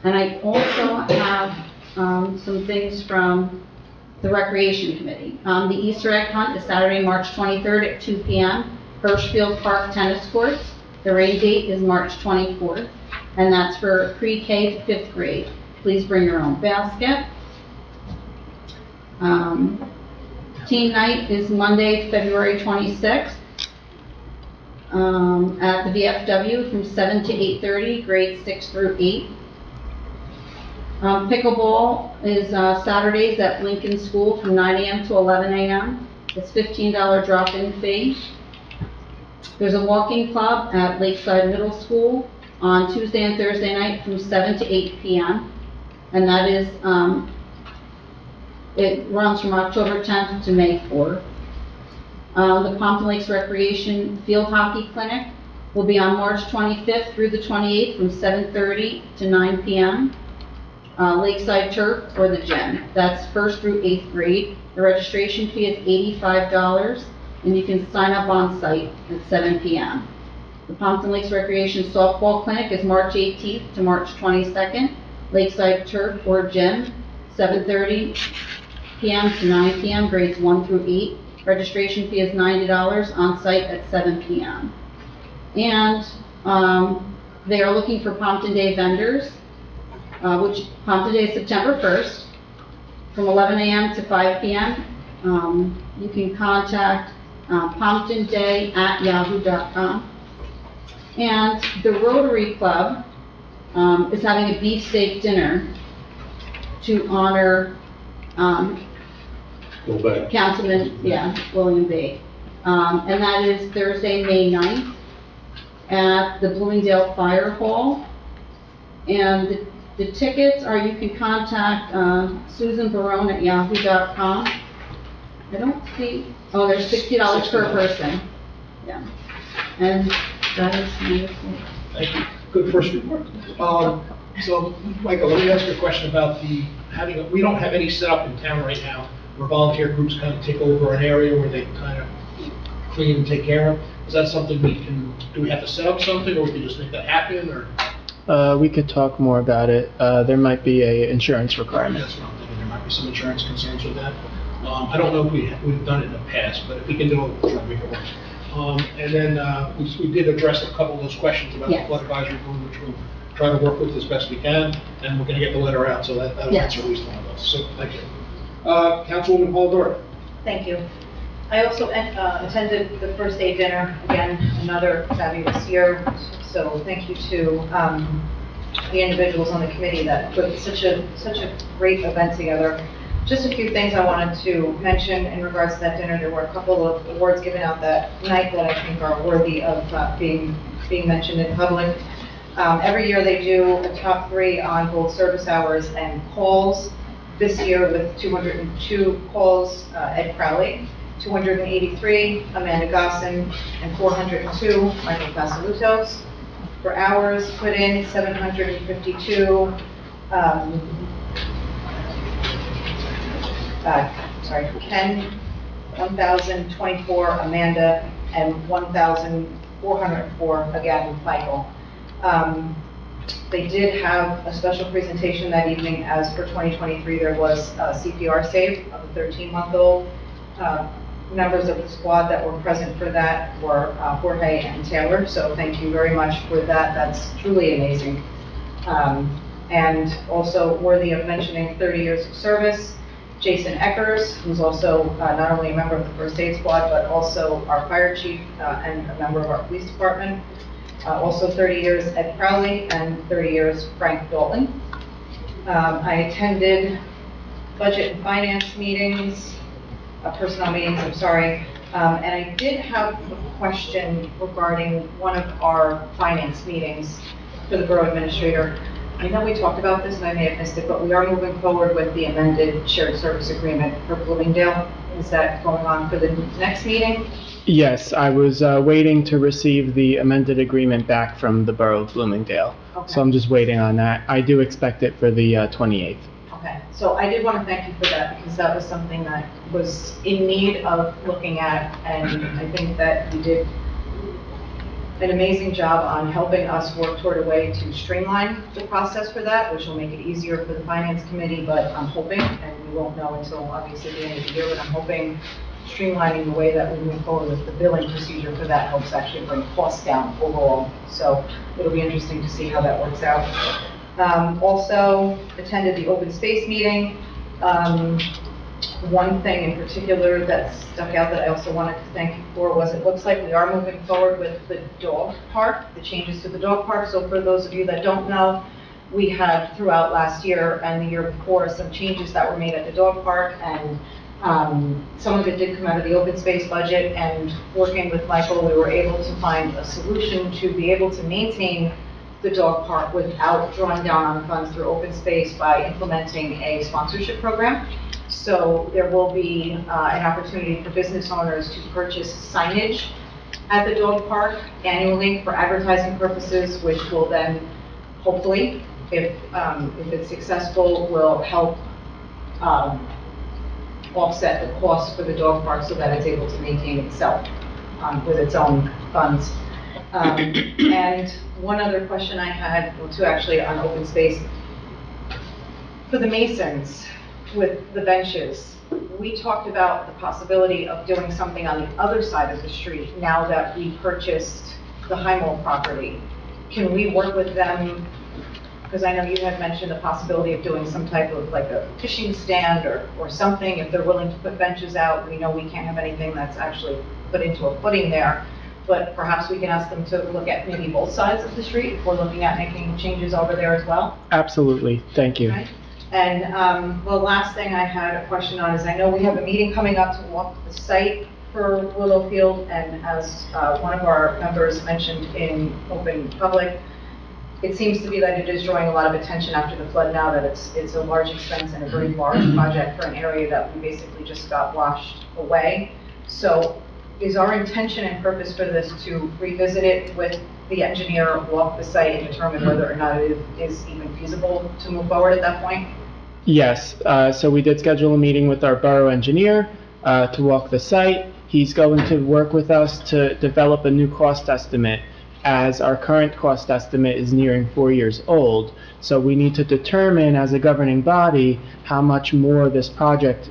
And I also have some things from the Recreation Committee. The Easter egg hunt is Saturday, March 23rd at 2 p.m. Hirschfield Park Tennis Courts. The rain date is March 24th, and that's for pre-K to 5th grade. Please bring your own basket. Teen night is Monday, February 26th. At the VFW from 7 to 8:30, grades 6 through 8. Pickleball is Saturdays at Lincoln School from 9 a.m. to 11 a.m. It's $15 drop-in fee. There's a walking club at Lakeside Middle School on Tuesday and Thursday night from 7 to 8 p.m. And that is, it runs from October 10th to May 4th. The Pompton Lakes Recreation Field Hockey Clinic will be on March 25th through the 28th from 7:30 to 9 p.m. Lakeside Turf or the gym. That's 1st through 8th grade. The registration fee is $85, and you can sign up on site at 7 p.m. The Pompton Lakes Recreation Softball Clinic is March 18th to March 22nd. Lakeside Turf or gym, 7:30 p.m. to 9 p.m., grades 1 through 8. Registration fee is $90 on site at 7 p.m. And they are looking for Pompton Day vendors, which Pompton Day is September 1st from 11 a.m. to 5 p.m. You can contact pomptonday@yahoo.com. And the Rotary Club is having a beefsteak dinner to honor Councilman, William B. And that is Thursday, May 9th at the Bloomingdale Fire Hall. And the tickets are, you can contact Susan Barone at yahoo.com. I don't see, oh, there's $60 per person. Yeah. And that is beautiful. Thank you. Good first report. So, Michael, let me ask you a question about we don't have any set up in town right now where volunteer groups kind of take over an area where they kind of clean and take care of. Is that something do we have to set up something, or we can just make that happen, or? We could talk more about it. There might be a insurance requirement. That's what I'm thinking. There might be some insurance concerns with that. I don't know if we've done it in the past, but if we can do it, we'll try to make it work. And then we did address a couple of those questions about the flood advisory board, which we'll try to work with as best we can, and we're going to get the letter out, so that'll answer at least one of those. So, thank you. Councilwoman Paul Doran. Thank you. I also attended the first day dinner, again, another fabulous year, so thank you to the individuals on the committee that put such a great event together. Just a few things I wanted to mention in regards to that dinner. There were a couple of awards given out that night that I think are worthy of being mentioned in public. Every year they do a top 3 on both service hours and calls. This year with 202 calls, Ed Crowley, 283, Amanda Gossin, and 402, Michael Pasalutos. For hours put in, 752, Ken, 1,024, Amanda, and 1,404, again, Michael. They did have a special presentation that evening, as for 2023, there was a CPR save of a 13-month-old. Members of the squad that were present for that were Jorge and Taylor, so thank you very much for that. That's truly amazing. And also worthy of mentioning 30 years of service, Jason Eckers, who's also not only a member of the first aid squad, but also our fire chief and a member of our police department. Also 30 years Ed Crowley, and 30 years Frank Dalton. I attended budget and finance meetings, personnel meetings, I'm sorry, and I did have a question regarding one of our finance meetings for the borough administrator. I know we talked about this and I may have missed it, but we are moving forward with the amended shared service agreement for Bloomingdale. Is that going on for the next meeting? Yes, I was waiting to receive the amended agreement back from the Borough of Bloomingdale. Okay. So I'm just waiting on that. I do expect it for the 28th. Okay, so I did want to thank you for that, because that was something that was in need of looking at, and I think that you did an amazing job on helping us work toward a way to streamline the process for that, which will make it easier for the finance committee, but I'm hoping, and we won't know until obviously the end of the year, but I'm hoping streamlining the way that we move forward with the billing procedure for that helps actually bring costs down overall. So it'll be interesting to see how that works out. Also attended the open space meeting. One thing in particular that stuck out that I also wanted to thank you for was, it looks like we are moving forward with the dog park, the changes to the dog park. So for those of you that don't know, we had throughout last year and the year before some changes that were made at the dog park, and some of it did come out of the open space budget, and working with Michael, we were able to find a solution to be able to maintain the dog park without drawing down on funds through open space by implementing a sponsorship program. So there will be an opportunity for business owners to purchase signage at the dog park annually for advertising purposes, which will then hopefully, if it's successful, will help offset the cost for the dog park so that it's able to maintain itself with its own funds. And one other question I had, well, two actually, on open space. For the Masons, with the benches, we talked about the possibility of doing something on the other side of the street now that we purchased the Heimel property. Can we work with them? Because I know you had mentioned the possibility of doing some type of like a fishing stand or something, if they're willing to put benches out. We know we can't have anything that's actually put into a footing there, but perhaps we can ask them to look at maybe both sides of the street if we're looking at making changes over there as well. Absolutely, thank you. Okay. And the last thing I had a question on is, I know we have a meeting coming up to walk the site for Willow Field, and as one of our members mentioned in open public, it seems to be that it is drawing a lot of attention after the flood now, that it's a large expense and a very large project for an area that we basically just got washed away. So is our intention and purpose for this to revisit it with the engineer, walk the site, and determine whether or not it is even feasible to move forward at that point? Yes, so we did schedule a meeting with our borough engineer to walk the site. He's going to work with us to develop a new cost estimate, as our current cost estimate is nearing 4 years old. So we need to determine as a governing body how much more this project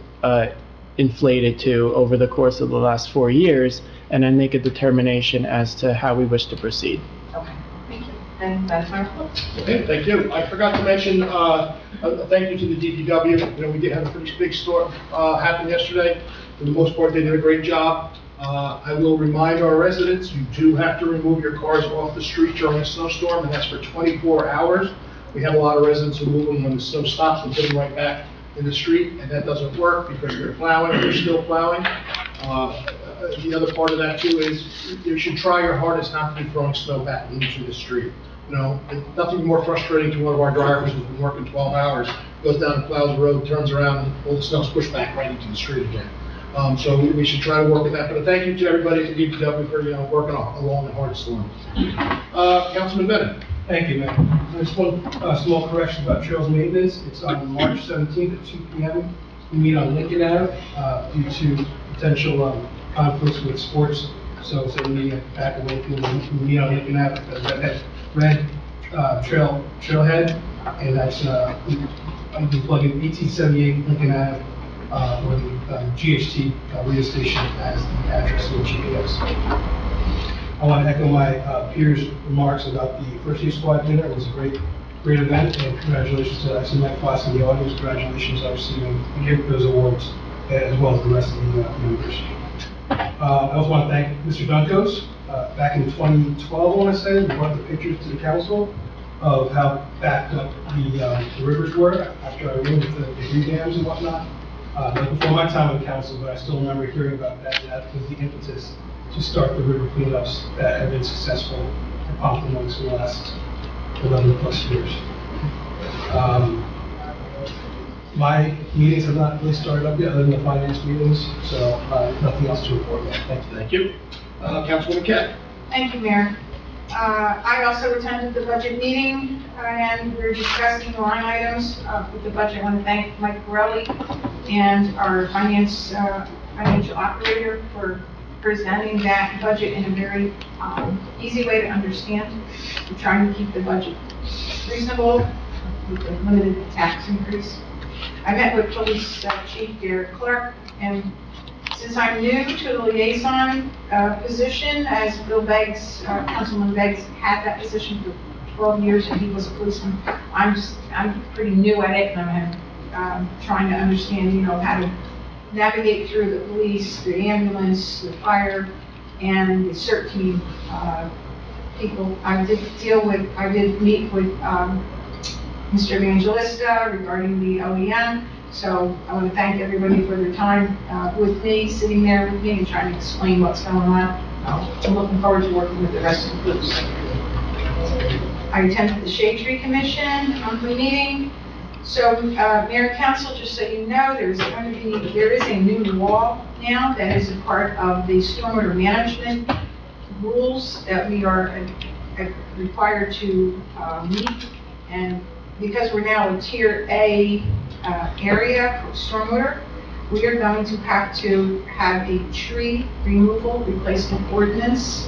inflated to over the course of the last 4 years, and then make a determination as to how we wish to proceed. Okay, thank you. And that's my report. Okay, thank you. I forgot to mention, a thank you to the DPW. You know, we did have a pretty big storm happen yesterday. For the most part, they did a great job. I will remind our residents, you do have to remove your cars off the street during a snowstorm, and that's for 24 hours. We have a lot of residents who move them when the snow stops and put them right back in the street, and that doesn't work because they're plowing, they're still plowing. The other part of that too is you should try your hardest not to be throwing snow back into the street. You know, nothing more frustrating to one of our drivers who's been working 12 hours, goes down and plows the road, turns around, and all the snow's pushed back right into the street again. So we should try to work with that. But thank you to everybody at the DPW for, you know, working along the hard storm. Councilman Bennett. Thank you, Mayor. Just one small correction about trails maintenance. It's on March 17th at 2 p.m. We meet on Lincoln Ave due to potential conflicts with sports. So we meet at back of Wakefield. We meet on Lincoln Ave because red trailhead, and that's, I've been plugging 1878 Lincoln Ave, where the GHT radio station has the address of the GPS. I want to echo my peers' remarks about the First Aid Squad dinner. It was a great event, and congratulations to, I see Mike Foss in the audience, congratulations on receiving those awards, as well as the rest of the members. I also want to thank Mr. Dunkos. Back in 2012, I want to say, we brought the pictures to the council of how backed up the rivers were after I ran with the debris dams and whatnot. Not before my time on council, but I still remember hearing about that, and that was the impetus to start the river cleanups that have been successful at Pompanoes for the last 11 plus years. My meetings have not really started up yet, other than the finance meetings, so nothing else to report yet. Thank you. Thank you. Councilwoman Kett. Thank you, Mayor. I also attended the budget meeting, and we were discussing the line items with the budget. I want to thank Mike Borelli and our financial operator for presenting that budget in a very easy way to understand. We're trying to keep the budget reasonable with a limited tax increase. I met with Police Chief Derek Clark, and since I'm new to the liaison position, as Bill Beggs, Councilman Beggs had that position for 12 years and he was a policeman, I'm pretty new at it, and I'm trying to understand, how to navigate through the police, the ambulance, the fire, and the CERT team people. I did meet with Mr. Evangelista regarding the OEM. So I want to thank everybody for their time with me, sitting there with me and trying to explain what's going on. I'm looking forward to working with the rest of the groups. I attended the Shade Tree Commission monthly meeting. So Mayor and Council, just so you know, there is a new law now that is a part of the stormwater management rules that we are required to meet. And because we're now a Tier A area for stormwater, we are going to have a tree removal replacement ordinance.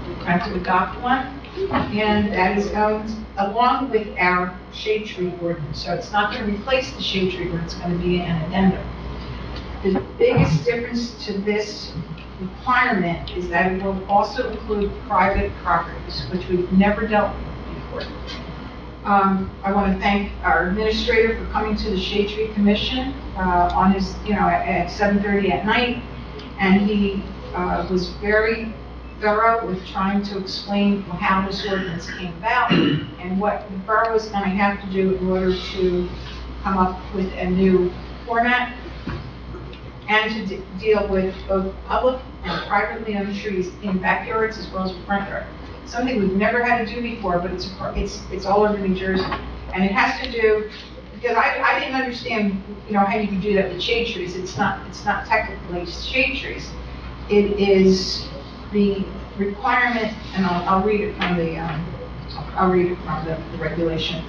We have to adopt one, and that is going along with our shade tree ordinance. So it's not going to replace the shade tree ordinance, it's going to be an addendum. The biggest difference to this requirement is that it will also include private properties, which we've never dealt with before. I want to thank our administrator for coming to the Shade Tree Commission on his, at 7:30 at night, and he was very thorough with trying to explain how this ordinance came about and what the borough is going to have to do in order to come up with a new format and to deal with both public and privately owned trees in backyards as well as front yard. Something we've never had to do before, but it's all over New Jersey. And it has to do, because I didn't understand, how you could do that with shade trees. It's not technically shade trees. It is the requirement, and I'll read it from the regulation.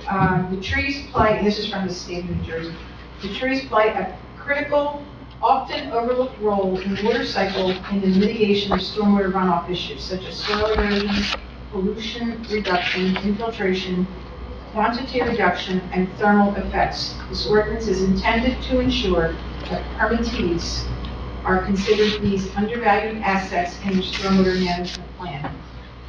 The trees play, this is from the state of New Jersey, the trees play a critical, often overlooked role in the water cycle in the mitigation of stormwater runoff issues such as soil erosion, pollution reduction, infiltration, quantity reduction, and thermal effects. This ordinance is intended to ensure that permittees are considered these undervalued assets in the stormwater management plan.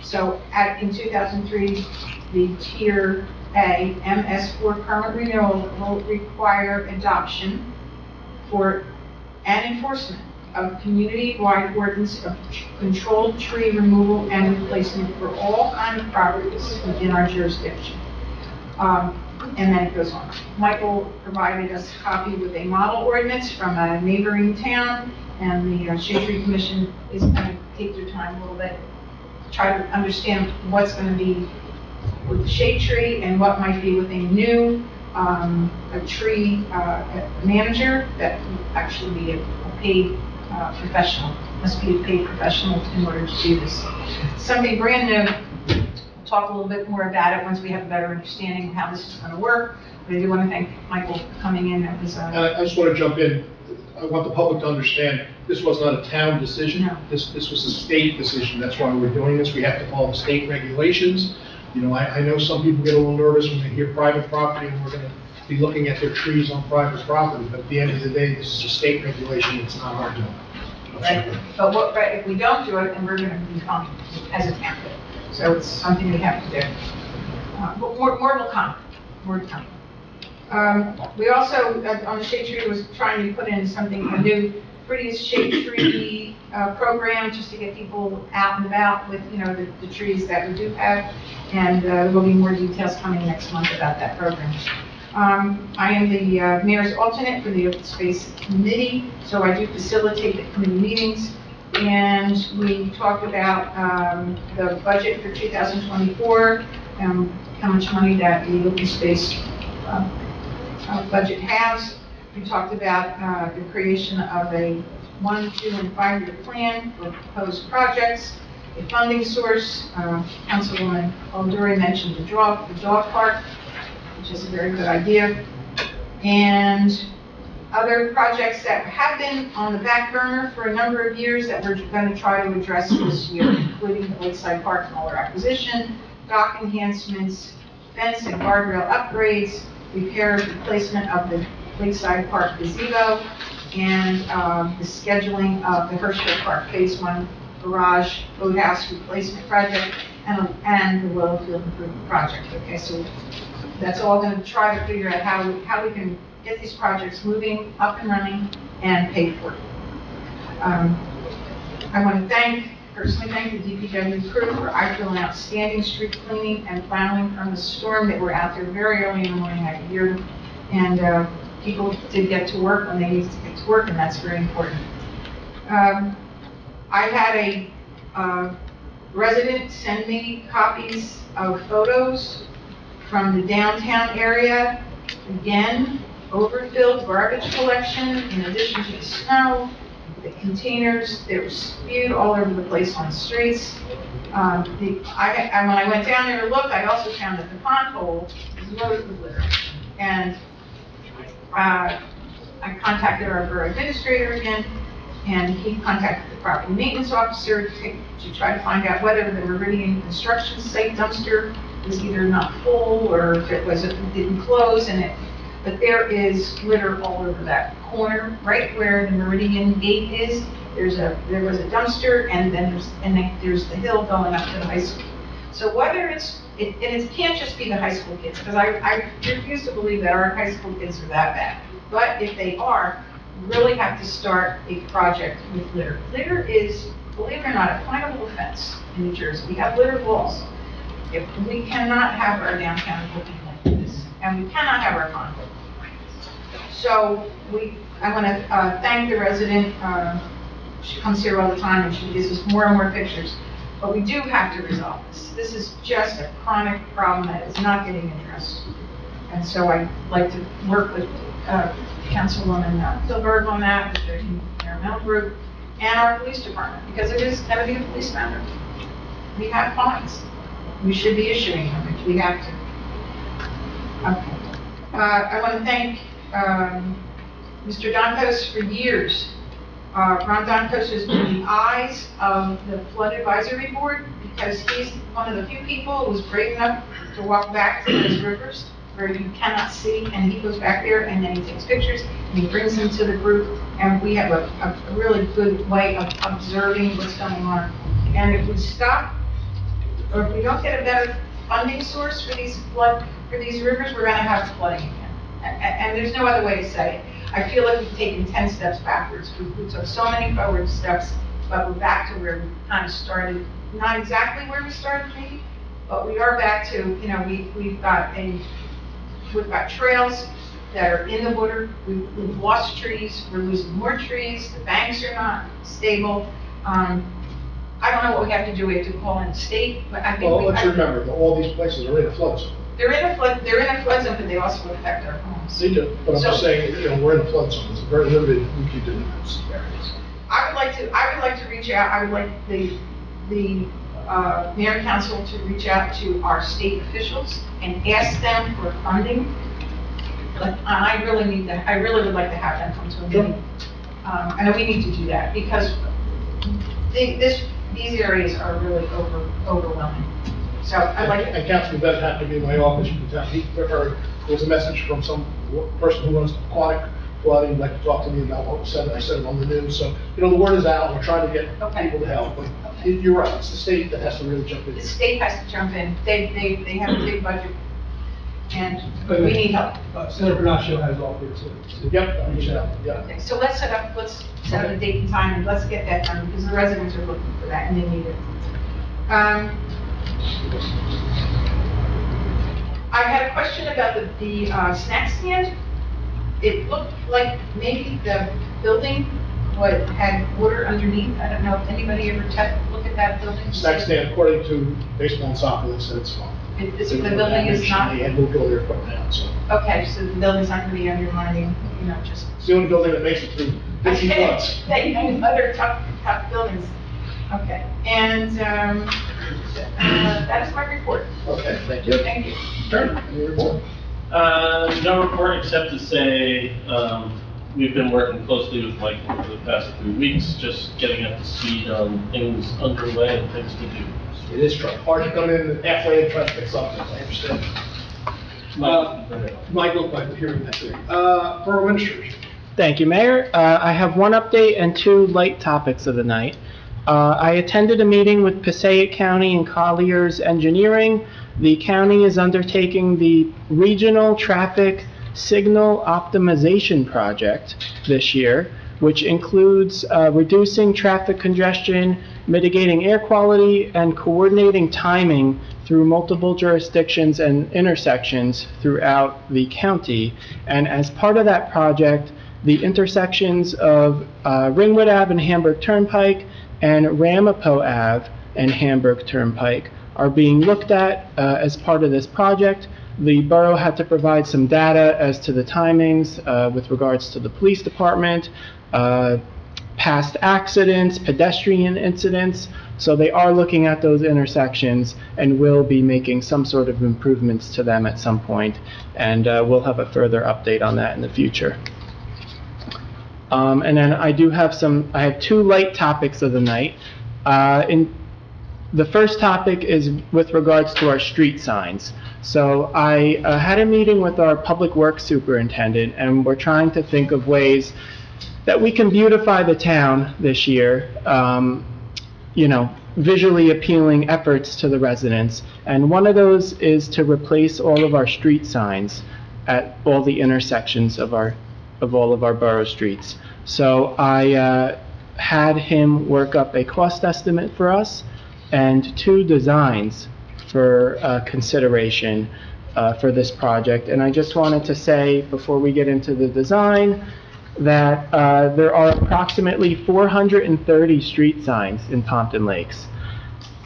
So in 2003, the Tier A MS4 permit renewal will require adoption for and enforcement of community-wide ordinance of controlled tree removal and replacement for all kinds of properties within our jurisdiction. And then it goes on. Michael provided us a copy with a model ordinance from a neighboring town, and the Shade Tree Commission is going to take their time a little bit to try to understand what's going to be with the shade tree and what might be with a new a tree manager that will actually be a paid professional, must be a paid professional in order to do this. Something brand new. We'll talk a little bit more about it once we have a better understanding of how this is going to work. But I do want to thank Michael for coming in. It was, And I just want to jump in. I want the public to understand, this was not a town decision. No. This was a state decision. That's why we're doing this. We have to follow the state regulations. You know, I know some people get a little nervous when they hear private property and we're gonna be looking at their trees on private property, but at the end of the day, this is a state regulation, it's not our doing. Right? But what, but if we don't do it, then we're gonna be fined as a town. So it's something we have to do. But more will come, more to come. We also, on the shade tree, was trying to put in something, a new prettiest shade tree, program, just to get people out and about with, you know, the trees that we do have. And, there will be more details coming next month about that program. I am the mayor's alternate for the open space committee, so I do facilitate the committee meetings. And we talked about the budget for 2024, how much money that the open space budget has. We talked about the creation of a 1, 2, and 5-year plan for proposed projects, a funding source. Councilwoman O'Dory mentioned the dog park, which is a very good idea, and other projects that have been on the back burner for a number of years that we're going to try to address this year, including the Lakeside Park smaller acquisition, dock enhancements, fence and guardrail upgrades, repair and replacement of the Lakeside Park gazebo, and the scheduling of the Herschel Park Phase 1 garage boathouse replacement project and the Littlefield improvement project. Okay, so that's all going to try to figure out how we can get these projects moving, up and running, and paid for. I want to personally thank the DPW crew for, I feel, an outstanding street cleaning and plowing from the storm. They were out there very early in the morning, I could hear them, and people did get to work when they needed to get to work, and that's very important. I had a resident send me copies of photos from the downtown area. Again, overfilled garbage collection, in addition to the snow, the containers, they were spewed all over the place on the streets. When I went down there to look, I also found that the pond hole was loaded with litter. And I contacted our borough administrator again, and he contacted the property maintenance officer to try to find out whether the Meridian construction site dumpster was either not full or if it didn't close, but there is litter all over that corner, right where the Meridian gate is. There was a dumpster, and then there's the hill going up to the high school. So whether it can't just be the high school kids, because I refuse to believe that our high school kids are that bad. But if they are, we really have to start a project with litter. Litter is, believe it or not, a finable offense in New Jersey. We have litter laws. If we cannot have our downtown looking like this, and we cannot have our conflict. So I want to thank the resident. She comes here all the time and she gives us more and more pictures. But we do have to resolve this. This is just a chronic problem that is not getting addressed. And so I'd like to work with Councilwoman Philberg on that, with the environmental group, and our police department, because it is going to be a police matter. We have fines. We should be issuing them if we have to. Okay. I want to thank Mr. Donkos for years. Ron Donkos has been the eyes of the Flood Advisory Board because he's one of the few people who was brave enough to walk back to those rivers where you cannot see, and he goes back there and then he takes pictures and he brings them to the group, and we have a really good way of observing what's going on. And if we stop, or if we don't get a better funding source for these rivers, we're going to have flooding again. And there's no other way to say it. I feel like we've taken 10 steps backwards. We took so many forward steps, but we're back to where we kind of started. Not exactly where we started, maybe, but we are back to, you know, we've got trails that are in the water. We've lost trees. We're losing more trees. The banks are not stable. I don't know what we have to do. We have to call in the state, but I think well, let's remember that all these places are in a flood zone. They're in a flood zone, but they also affect our homes. They do, but I'm just saying, you know, we're in a flood zone. It's very limited. We can do those areas. I would like to reach out. I would like the mayor and council to reach out to our state officials and ask them for funding. Like, I really would like to have them come to a meeting. And we need to do that because these areas are really overwhelming. So I'd like, And Councilman Bennett happened to be in my office, you can tell, there was a message from some person who runs aquatic flooding, like to talk to me about what was said, I said it on the news, so, the word is out, we're trying to get Okay. people to help, but Okay. you're right, it's the state that has to really jump in. the state has to jump in. They have a big budget, and we need help. Senator Bernaccio has offered to. Yep, I reached out, yeah. Okay, so let's set up a date and time, and let's get that done, because the residents are looking for that, and they need it. I had a question about the snack stand. It looked like maybe the building had water underneath. I don't know if anybody ever looked at that building. Snack stand, according to baseball and soccer, they said it's fine. The building is not, They had moved all their equipment out, so. okay, so the building's not going to be undermining, just. It's the only building that makes it through 50 floods. They have other tough buildings. Okay, and that is my report. Okay, thank you. Thank you. Turn, any report? No report except to say, we've been working closely with Mike over the past 3 weeks, just getting up to speed on things underway and things to do. It is hard to come in halfway and try to fix something, I understand. Michael, by hearing that thing. Borough Administrator. Thank you, Mayor. I have one update and two light topics of the night. I attended a meeting with Passaic County and Collier's Engineering. The county is undertaking the Regional Traffic Signal Optimization Project this year, which includes reducing traffic congestion, mitigating air quality, and coordinating timing through multiple jurisdictions and intersections throughout the county. And as part of that project, the intersections of Ringwood Ave and Hamburg Turnpike and Ramapo Ave and Hamburg Turnpike are being looked at as part of this project. The borough had to provide some data as to the timings with regards to the police department, past accidents, pedestrian incidents. So they are looking at those intersections and will be making some sort of improvements to them at some point. And we'll have a further update on that in the future. And then I have two light topics of the night. The first topic is with regards to our street signs. So I had a meeting with our public works superintendent, and we're trying to think of ways that we can beautify the town this year, visually appealing efforts to the residents. And one of those is to replace all of our street signs at all the intersections of all of our borough streets. So I had him work up a cost estimate for us and two designs for consideration for this project. And I just wanted to say, before we get into the design, that there are approximately 430 street signs in Pompton Lakes.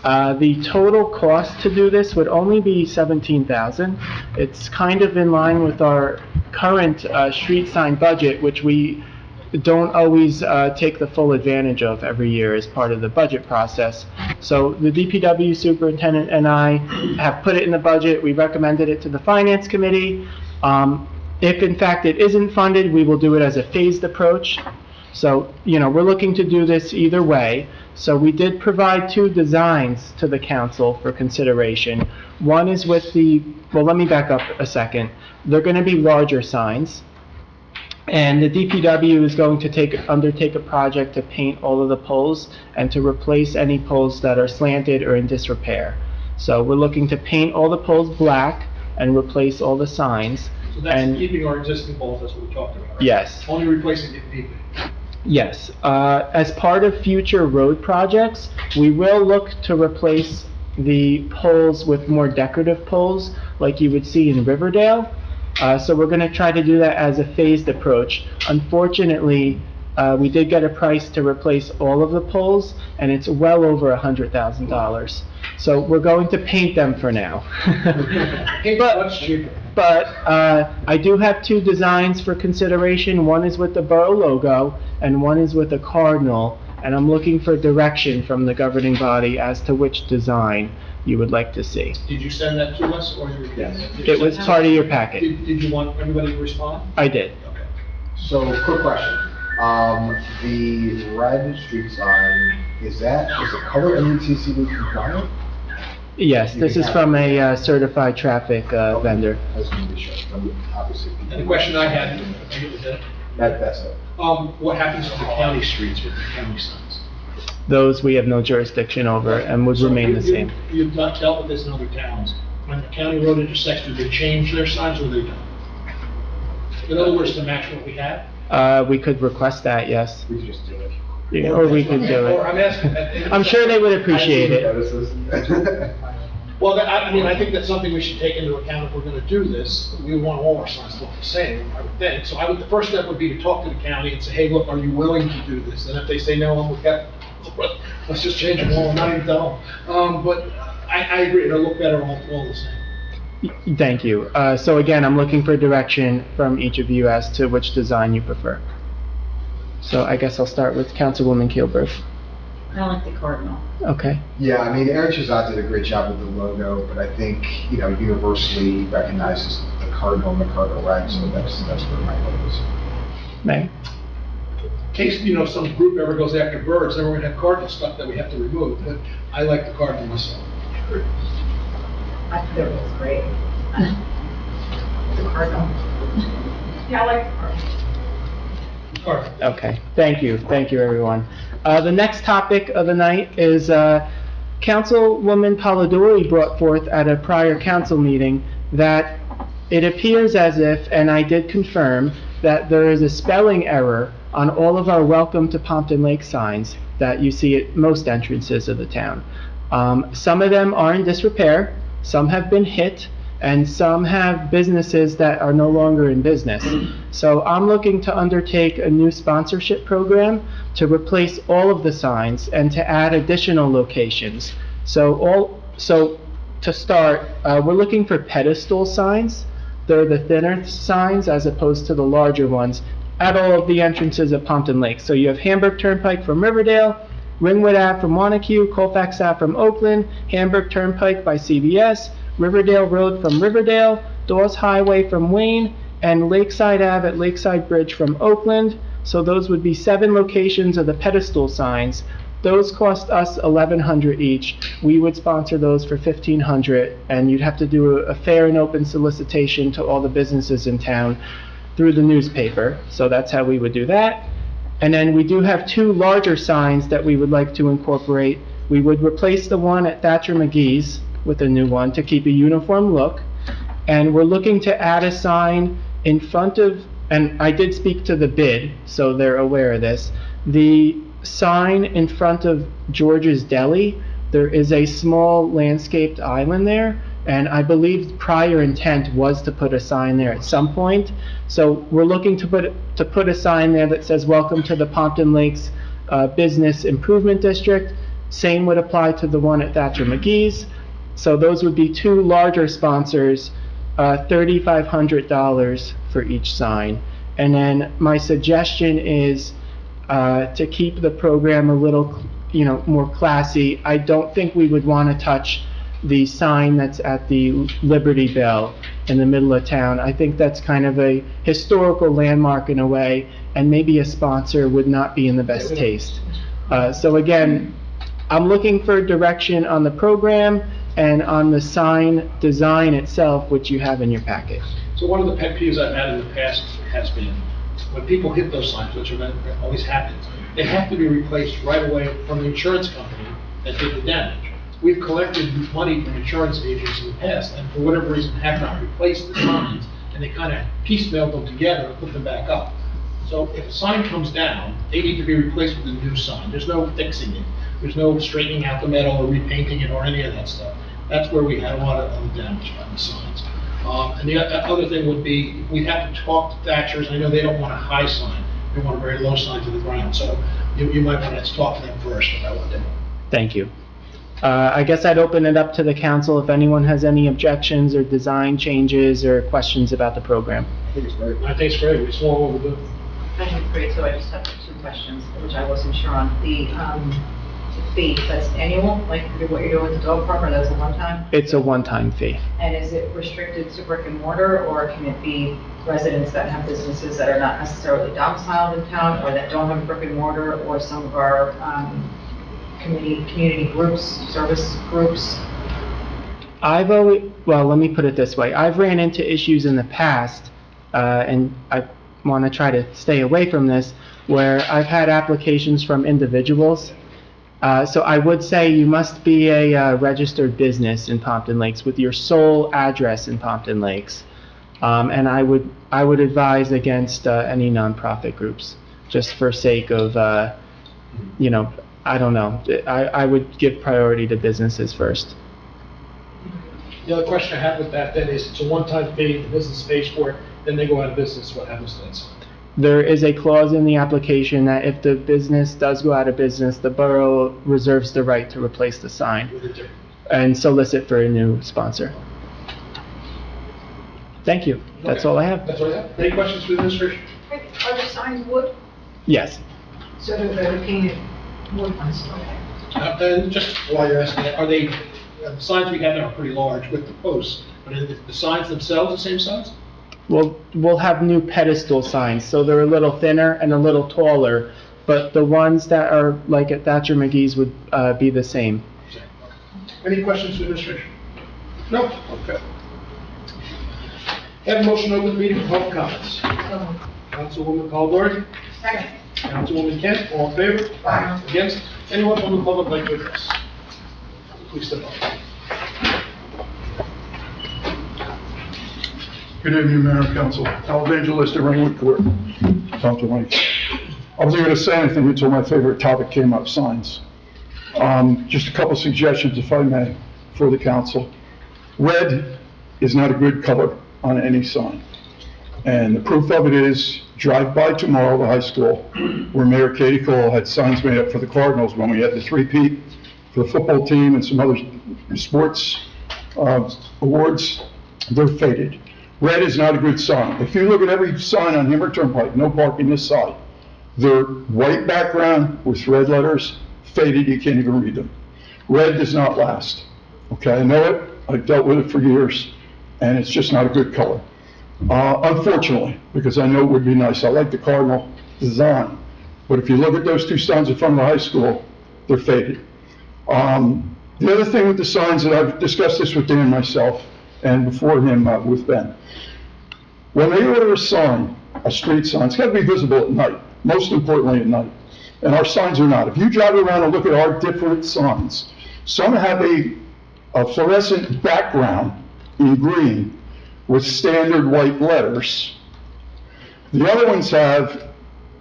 The total cost to do this would only be $17,000. It's kind of in line with our current street sign budget, which we don't always take the full advantage of every year as part of the budget process. So the DPW superintendent and I have put it in the budget. We recommended it to the finance committee. If in fact it isn't funded, we will do it as a phased approach. So, we're looking to do this either way. So we did provide two designs to the council for consideration. One is with well, let me back up a second. They're going to be larger signs. And the DPW is going to undertake a project to paint all of the poles and to replace any poles that are slanted or in disrepair. So we're looking to paint all the poles black and replace all the signs. So that's keeping our existing poles, that's what we talked about, right? Yes. Only replacing if needed. Yes. As part of future road projects, we will look to replace the poles with more decorative poles like you would see in Riverdale. So we're going to try to do that as a phased approach. Unfortunately, we did get a price to replace all of the poles, and it's well over $100,000. So we're going to paint them for now. Much cheaper. But I do have two designs for consideration. One is with the borough logo, and one is with a cardinal. And I'm looking for direction from the governing body as to which design you would like to see. Did you send that to us, or? Yes. It was part of your packet. Did you want everybody to respond? I did. Okay. So, quick question. The red street sign, is the color MUTCD compliant? Yes, You this can is have from it. a certified traffic vendor. I was going to be sure, obviously. And the question I had, That's it. what happens to the county streets with the county signs? Those we have no jurisdiction over and would So remain the same. You've not dealt with this in other towns. When the county road intersects, do they change their signs or they don't? In other words, to match what we have? We could request that, yes. We could just do it. Yeah, or we could do Or I'm it. asking. I'm sure they would appreciate it. Well, I mean, I think that's something we should take into account if we're gonna do this. We want all our signs to look the same, I would think. So the first step would be to talk to the county and say, hey, look, are you willing to do this? And if they say no, let's just change them all, not even tell them. But I agree, it'll look better all the same. Thank you. So again, I'm looking for direction from each of you as to which design you prefer. So I guess I'll start with Councilwoman Keelberg. I like the cardinal. Okay. Yeah, I mean, Aaron Chazot did a great job with the logo, but I think, universally recognizes the cardinal and the cardinal rag, so that's where my vote is. May? In case, some group ever goes after birds, then we're gonna have cardinal stuff that we have to remove, but I like the cardinal myself. I think it looks great. The cardinal. Yeah, I like the cardinal. All right. Okay, thank you, everyone. The next topic of the night is, Councilwoman Polidori brought forth at a prior council meeting that it appears as if, and I did confirm, that there is a spelling error on all of our Welcome to Pompton Lake signs that you see at most entrances of the town. Some of them are in disrepair, some have been hit, and some have businesses that are no longer in business. So I'm looking to undertake a new sponsorship program to replace all of the signs and to add additional locations. So to start, we're looking for pedestal signs. They're the thinner signs as opposed to the larger ones at all of the entrances of Pompton Lake. So you have Hamburg Turnpike from Riverdale, Ringwood Ave from Wanacue, Colfax Ave from Oakland, Hamburg Turnpike by CVS, Riverdale Road from Riverdale, Dawes Highway from Wayne, and Lakeside Ave at Lakeside Bridge from Oakland. So those would be 7 locations of the pedestal signs. Those cost us $1,100 each. We would sponsor those for $1,500, and you'd have to do a fair and open solicitation to all the businesses in town through the newspaper. So that's how we would do that. And then we do have 2 larger signs that we would like to incorporate. We would replace the one at Thatcher McGee's with a new one to keep a uniform look. And we're looking to add a sign in front of, and I did speak to the bid, so they're aware of this, the sign in front of George's Deli. There is a small landscaped island there, and I believe prior intent was to put a sign there at some point. So we're looking to put a sign there that says, "Welcome to the Pompton Lakes Business Improvement District." Same would apply to the one at Thatcher McGee's. So those would be 2 larger sponsors, $3,500 for each sign. And then my suggestion is to keep the program a little, more classy. I don't think we would want to touch the sign that's at the Liberty Bell in the middle of town. I think that's kind of a historical landmark in a way, and maybe a sponsor would not be in the best taste. So again, I'm looking for direction on the program and on the sign design itself, which you have in your packet. So one of the pet peeves I've had in the past has been, when people hit those signs, which always happens, they have to be replaced right away from the insurance company that did the damage. We've collected money from insurance agents in the past, and for whatever reason have not replaced the signs, and they kind of piecemealed them together and put them back up. So if a sign comes down, they need to be replaced with a new sign. There's no fixing it. There's no straightening out the metal or repainting it or any of that stuff. That's where we had a lot of damage on the signs. And the other thing would be, we'd have to talk to Thatchers. I know they don't want a high sign. They want a very low sign to the ground. So you might want to talk to them first about what they want. Thank you. I guess I'd open it up to the council if anyone has any objections or design changes or questions about the program. I think it's great. We saw what we'll do. I think it's great, so I just have 2 questions, which I wasn't sure on. The fee, that's annual, like what you're doing with the dog park, or that's a one-time? It's a one-time fee. And is it restricted to brick and mortar, or can it be residents that have businesses that are not necessarily domiciled in town, or that don't have brick and mortar, or some of our community groups, service groups? well, let me put it this way. I've ran into issues in the past, and I want to try to stay away from this, where I've had applications from individuals. So I would say you must be a registered business in Pompton Lakes with your sole address in Pompton Lakes. And I would advise against any nonprofit groups, just for sake of, I don't know. I would give priority to businesses first. The other question I have with that then is, it's a one-time fee, the business pays for it, then they go out of business, what happens to that sign? There is a clause in the application that if the business does go out of business, the borough reserves the right to replace the sign With a different- and solicit for a new sponsor. Thank you. That's Okay. all I have. That's all I have. Any questions for the administration? Are the signs wood? Yes. So they're painted wood ones, okay. And just while you're asking that, are they, the signs we have now are pretty large with the posts, but are the signs themselves the same size? We'll have new pedestal signs, so they're a little thinner and a little taller, but the ones that are like at Thatcher McGee's would be the same. Any questions for the administration? No? Okay. Have a motion to open the meeting for public comments. Councilwoman Caldori, Second. Councilwoman Kent, all in favor? Aye. Against? Anyone from the public like to address? Please step up. Good evening, Mayor and Council. Al Evangelista, Ringwood Court, Pompton Lakes. I wasn't going to say anything until my favorite topic came up, signs. Just a couple suggestions, if I may, for the council. Red is not a good color on any sign. And the proof of it is, drive by tomorrow, the high school, where Mayor Katie Cole had signs made up for the Cardinals when we had the three-peat for the football team and some other sports awards. They're faded. Red is not a good sign. If you look at every sign on Himmer Turnpike, no parking this side, they're white background with red letters, faded, you can't even read them. Red does not last. Okay, I know it, I've dealt with it for years, and it's just not a good color. Unfortunately, because I know it would be nice. I like the Cardinal design, but if you look at those two signs in front of the high school, they're faded. The other thing with the signs, and I've discussed this with Dan myself, and before him with Ben. When they order a sign, a street sign, it's got to be visible at night, most importantly at night. And our signs are not. If you drive around and look at our different signs, some have a fluorescent background in green with standard white letters. The other ones have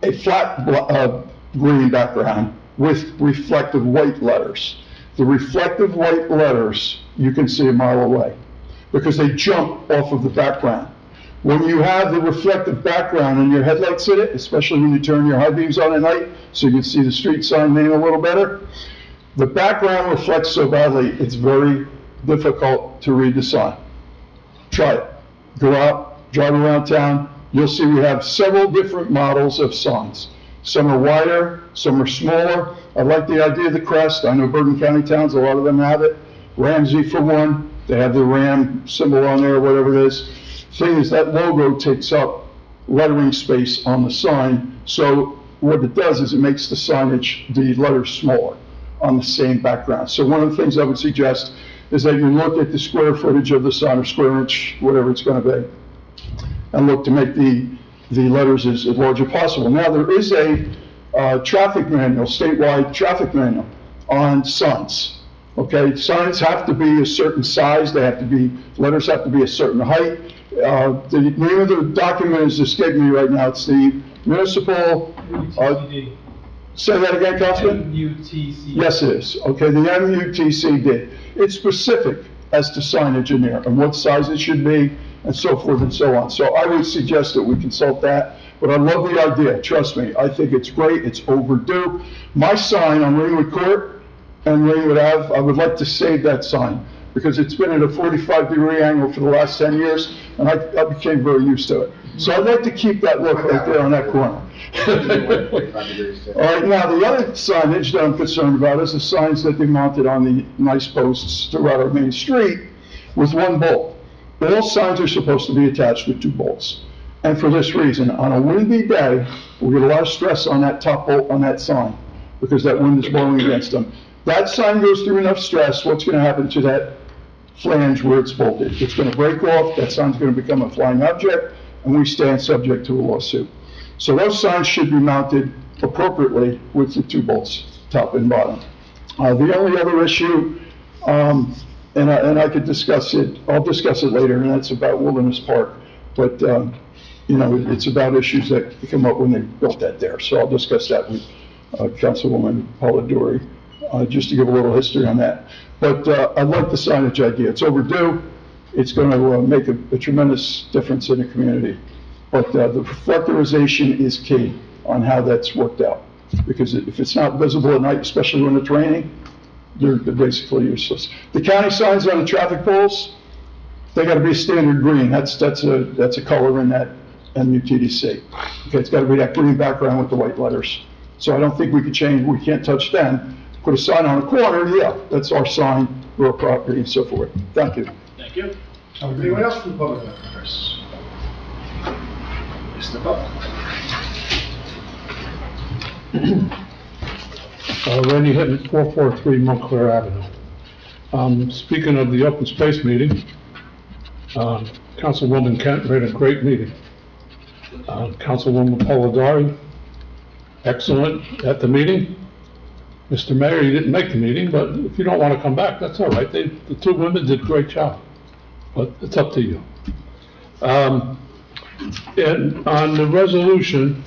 a flat green background with reflective white letters. The reflective white letters you can see a mile away because they jump off of the background. When you have the reflective background and your headlights in it, especially when you turn your high beams on at night so you can see the street sign name a little better, the background reflects so badly it's very difficult to read the sign. Try it. Go out, drive around town. You'll see we have several different models of signs. Some are wider, some are smaller. I like the idea of the crest. I know Bergen County towns, a lot of them have it. Ramsey for one, they have the ram symbol on there, whatever it is. Thing is, that logo takes up lettering space on the sign, so what it does is it makes the signage, the letters smaller on the same background. So one of the things I would suggest is that you look at the square footage of the sign, or square inch, whatever it's going to be, and look to make the letters as large as possible. Now, there is a traffic manual, statewide traffic manual on signs. Okay, signs have to be a certain size, letters have to be a certain height. The name of the document is escaping me right now. It's the municipal, say that again, Councilman? MUTC. Yes, it is. Okay, the MUTCD. It's specific as to signage in there and what size it should be and so forth and so on. So I would suggest that we consult that, but I love the idea, trust me. I think it's great, it's overdue. My sign on Ringwood Court and Ringwood Ave, I would like to save that sign because it's been at a 45-degree angle for the last 10 years, and I became very used to it. So I'd like to keep that look right there on that corner. All right, now the other signage that I'm concerned about is the signs that they mounted on the nice posts throughout our main street with one bolt. All signs are supposed to be attached with two bolts. And for this reason, on a windy day, we get a lot of stress on that top bolt on that sign because that wind is blowing against them. That sign goes through enough stress, what's going to happen to that flange where it's bolted. It's gonna break off, that sign's gonna become a flying object, and we stand subject to a lawsuit. So those signs should be mounted appropriately with the 2 bolts, top and bottom. The only other issue, and I could discuss it, I'll discuss it later, and that's about Wilderness Park. But, you know, it's about issues that come up when they built that there. So I'll discuss that with Councilwoman Polidori, just to give a little history on that. But I like the signage idea. It's overdue. It's going to make a tremendous difference in the community. But the reflectorization is key on how that's worked out. Because if it's not visible at night, especially when it's raining, they're basically useless. The county signs on the traffic poles, they got to be a standard green. That's a color in that MUTDC. Okay, it's got to be that green background with the white letters. So I don't think we could change, we can't touch them. Put a sign on the corner, yeah, that's our sign, real property and so forth. Thank you. Thank you. Anyone else from the public like Chris? Step up. Randy Hitton, 443 Montclair Avenue. Speaking of the open space meeting, Councilwoman Kent ran a great meeting. Councilwoman Polidori, excellent at the meeting. Mr. Mayor, you didn't make the meeting, but if you don't want to come back, that's all right. The 2 women did a great job, but it's up to you. And on the resolution,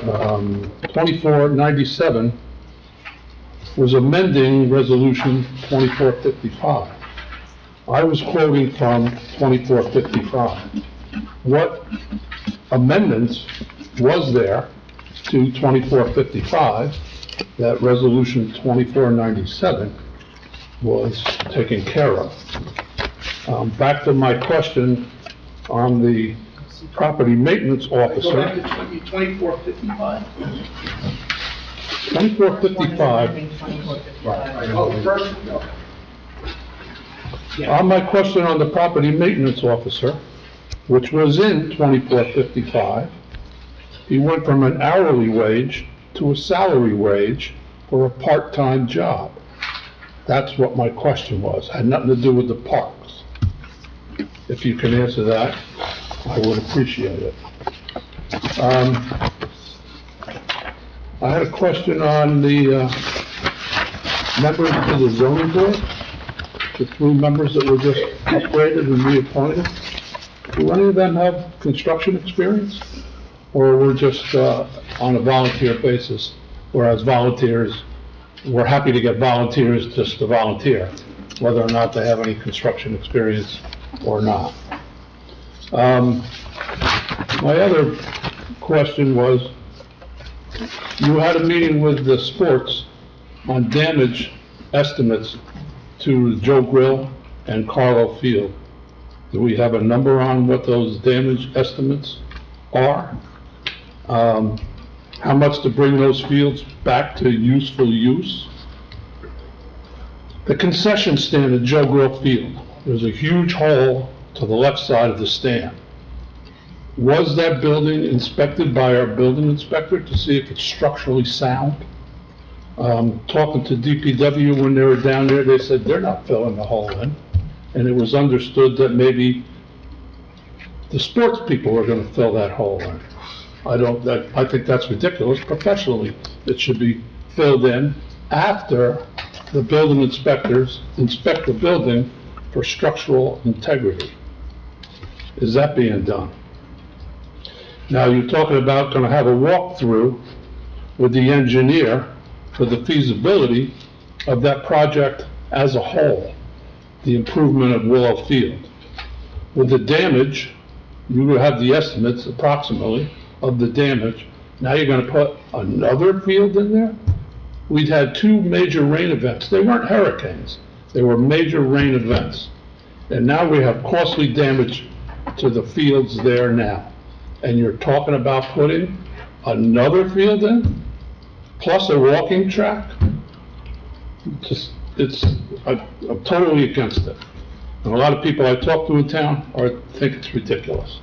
2497 was amending resolution 2455. I was quoting from 2455. What amendments was there to 2455 that resolution 2497 was taken care of? Back to my question on the property maintenance Go back officer. to 2455. 2455, Oh, first, on my question on the property maintenance officer, which was in 2455, he went from an hourly wage to a salary wage for a part-time job. That's what my question was, had nothing to do with the parks. If you can answer that, I would appreciate it. I had a question on the members of the zoning board, the 3 members that were just upgraded and reappointed. Do any of them have construction experience? Or we're just on a volunteer basis, whereas volunteers, we're happy to get volunteers just to volunteer, whether or not they have any construction experience or not. My other question was, you had a meeting with the sports on damage estimates to Joe Grill and Carlo Field. Do we have a number on what those damage estimates are? How much to bring those fields back to useful use? The concession stand at Joe Grill Field, there's a huge hole to the left side of the stand. Was that building inspected by our building inspector to see if it's structurally sound? Talking to DPW when they were down there, they said they're not filling the hole in. And it was understood that maybe the sports people were gonna fill that hole in. I think that's ridiculous. Professionally, it should be filled in after the building inspectors inspect the building for structural integrity. Is that being done? Now, you're talking about gonna have a walkthrough with the engineer for the feasibility of that project as a whole, the improvement of Willow Field. With the damage, you will have the estimates approximately of the damage. Now you're gonna put another field in there? We'd had 2 major rain events. They weren't hurricanes. They were major rain events. And now we have costly damage to the fields there now. And you're talking about putting another field in, plus a walking track? I'm totally against it. And a lot of people I talk to in town think it's ridiculous.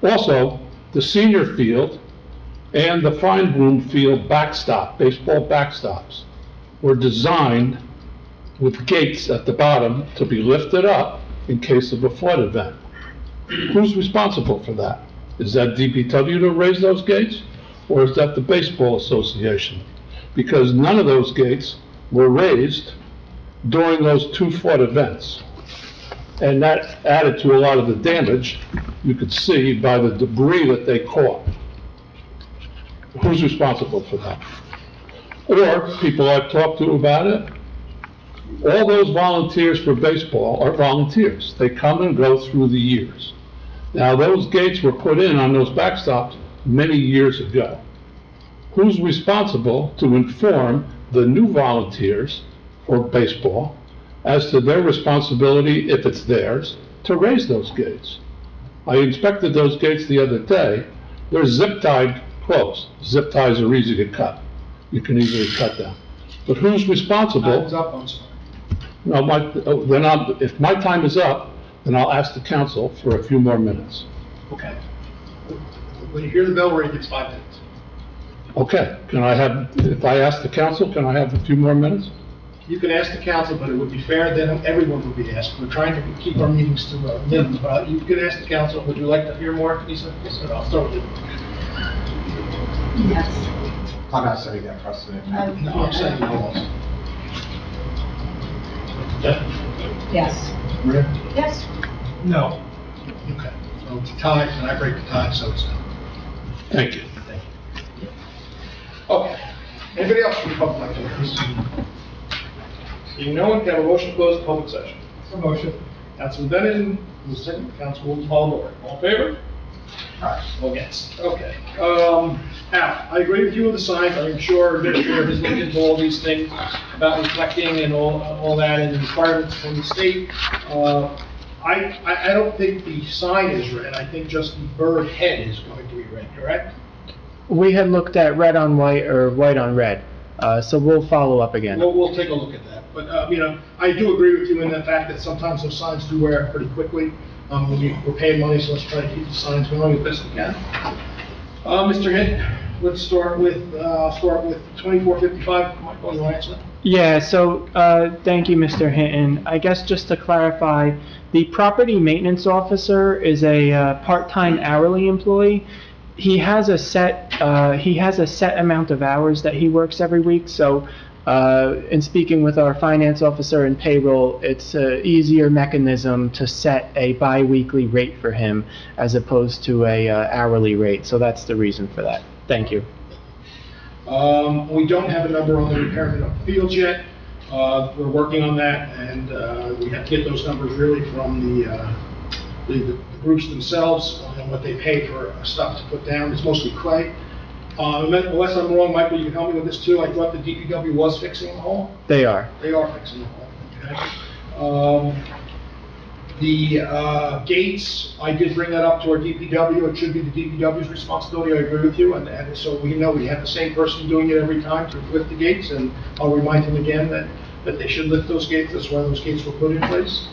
Also, the senior field and the Fine Bloom field backstop, baseball backstops. were designed with gates at the bottom to be lifted up in case of a flood event. Who's responsible for that? Is that DPW to raise those gates, or is that the Baseball Association? Because none of those gates were raised during those 2 flood events. And that added to a lot of the damage you could see by the debris that they caught. Who's responsible for that? Or people I've talked to about it, all those volunteers for baseball are volunteers. They come and go through the years. Now, those gates were put in on those backstops many years ago. Who's responsible to inform the new volunteers for baseball as to their responsibility, if it's theirs, to raise those gates? I inspected those gates the other day. They're zip-tied closed. Zip ties are easy to cut. You can easily cut them. But who's responsible? Time's up, I'm sorry. No, if my time is up, then I'll ask the council for a few more minutes. Okay. When you hear the bell ring, it's 5 minutes. Okay, if I ask the council, can I have a few more minutes? You can ask the council, but it would be fair that everyone would be asked. We're trying to keep our meetings to a minimum, but you can ask the council. Would you like to hear more, Lisa? Yes, I'll start with you. Yes. I'm not setting that precedent. No, I'm saying no also. Yes. Maria? Yes. No. Okay, so it's a tie, and I break the tie, so it's no. Thank you. Okay. Anybody else from the public like to address? Seeing no one, can I have a motion to close the public session? Motion. Councilman Bennett, who's second, Councilwoman Paul Moore. All in favor? Aye. All against. Okay. Al, I agree with you on the signs. I'm sure Administrator has looked into all these things about reflecting and all that and the requirements from the state. I don't think the sign is red. I think just the bird head is going to be red, correct? We had looked at red on white or white on red, so we'll follow up again. We'll take a look at that. But, I do agree with you in the fact that sometimes those signs do wear pretty quickly. We're paying money, so let's try to keep the signs going as best we can. Mr. Hitt, let's start with 2455. Michael, you want to answer that? Yeah, so, thank you, Mr. Hinton. I guess just to clarify, the property maintenance officer is a part-time hourly employee. He has a set amount of hours that he works every week, so in speaking with our finance officer and payroll, it's an easier mechanism to set a bi-weekly rate for him as opposed to a hourly rate, so that's the reason for that. Thank you. We don't have a number on the repairment of the fields yet. We're working on that, and we have to get those numbers really from the groups themselves and what they pay for stuff to put down. It's mostly clay. Unless I'm wrong, Michael, you can help me with this too. I thought the DPW was fixing the hole. They are. They are fixing the hole. Okay. The gates, I did bring that up to our DPW. It should be the DPW's responsibility. I agree with you. And so we know we have the same person doing it every time to lift the gates. And I'll remind them again that they should lift those gates. That's why those gates were put in place.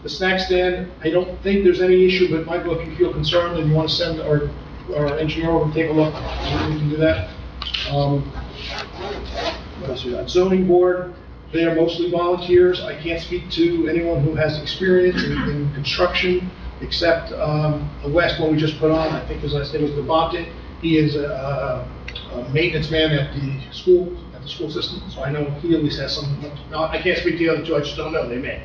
The snack stand, I don't think there's any issue, but Michael, if you feel concerned and you want to send our engineer over to take a look, we can do that. What else we got? Zoning board, they are mostly volunteers. I can't speak to anyone who has experience in construction, except the last one we just put on, I think his last name was Devontae. He is a maintenance man at the school system, so I know he at least has some. Now, I can't speak to the other two, I just don't know, they may.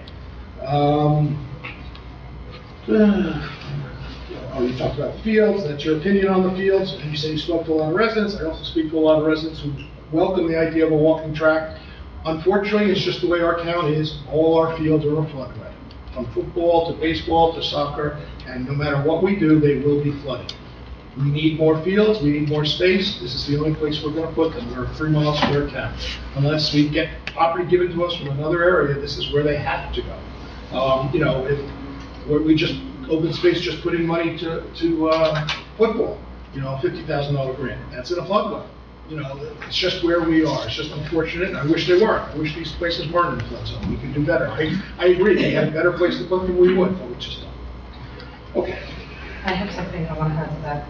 You talked about the fields, that's your opinion on the fields, and you say you spoke to a lot of residents. I also speak to a lot of residents who welcome the idea of a walking track. Unfortunately, it's just the way our town is. All our fields are a floodway, from football to baseball to soccer, and no matter what we do, they will be flooded. We need more fields, we need more space. This is the only place we're gonna put them. We're a 3 mile square town. Unless we get property given to us from another area, this is where they have to go. If we just, open space, just putting money to football, $50,000 grant, that's in a floodway. It's just where we are. It's just unfortunate, and I wish they weren't. I wish these places weren't in the flood zone. We could do better. I agree, they had a better place to put them, we would, but we just don't. Okay. I have something I want to add to that.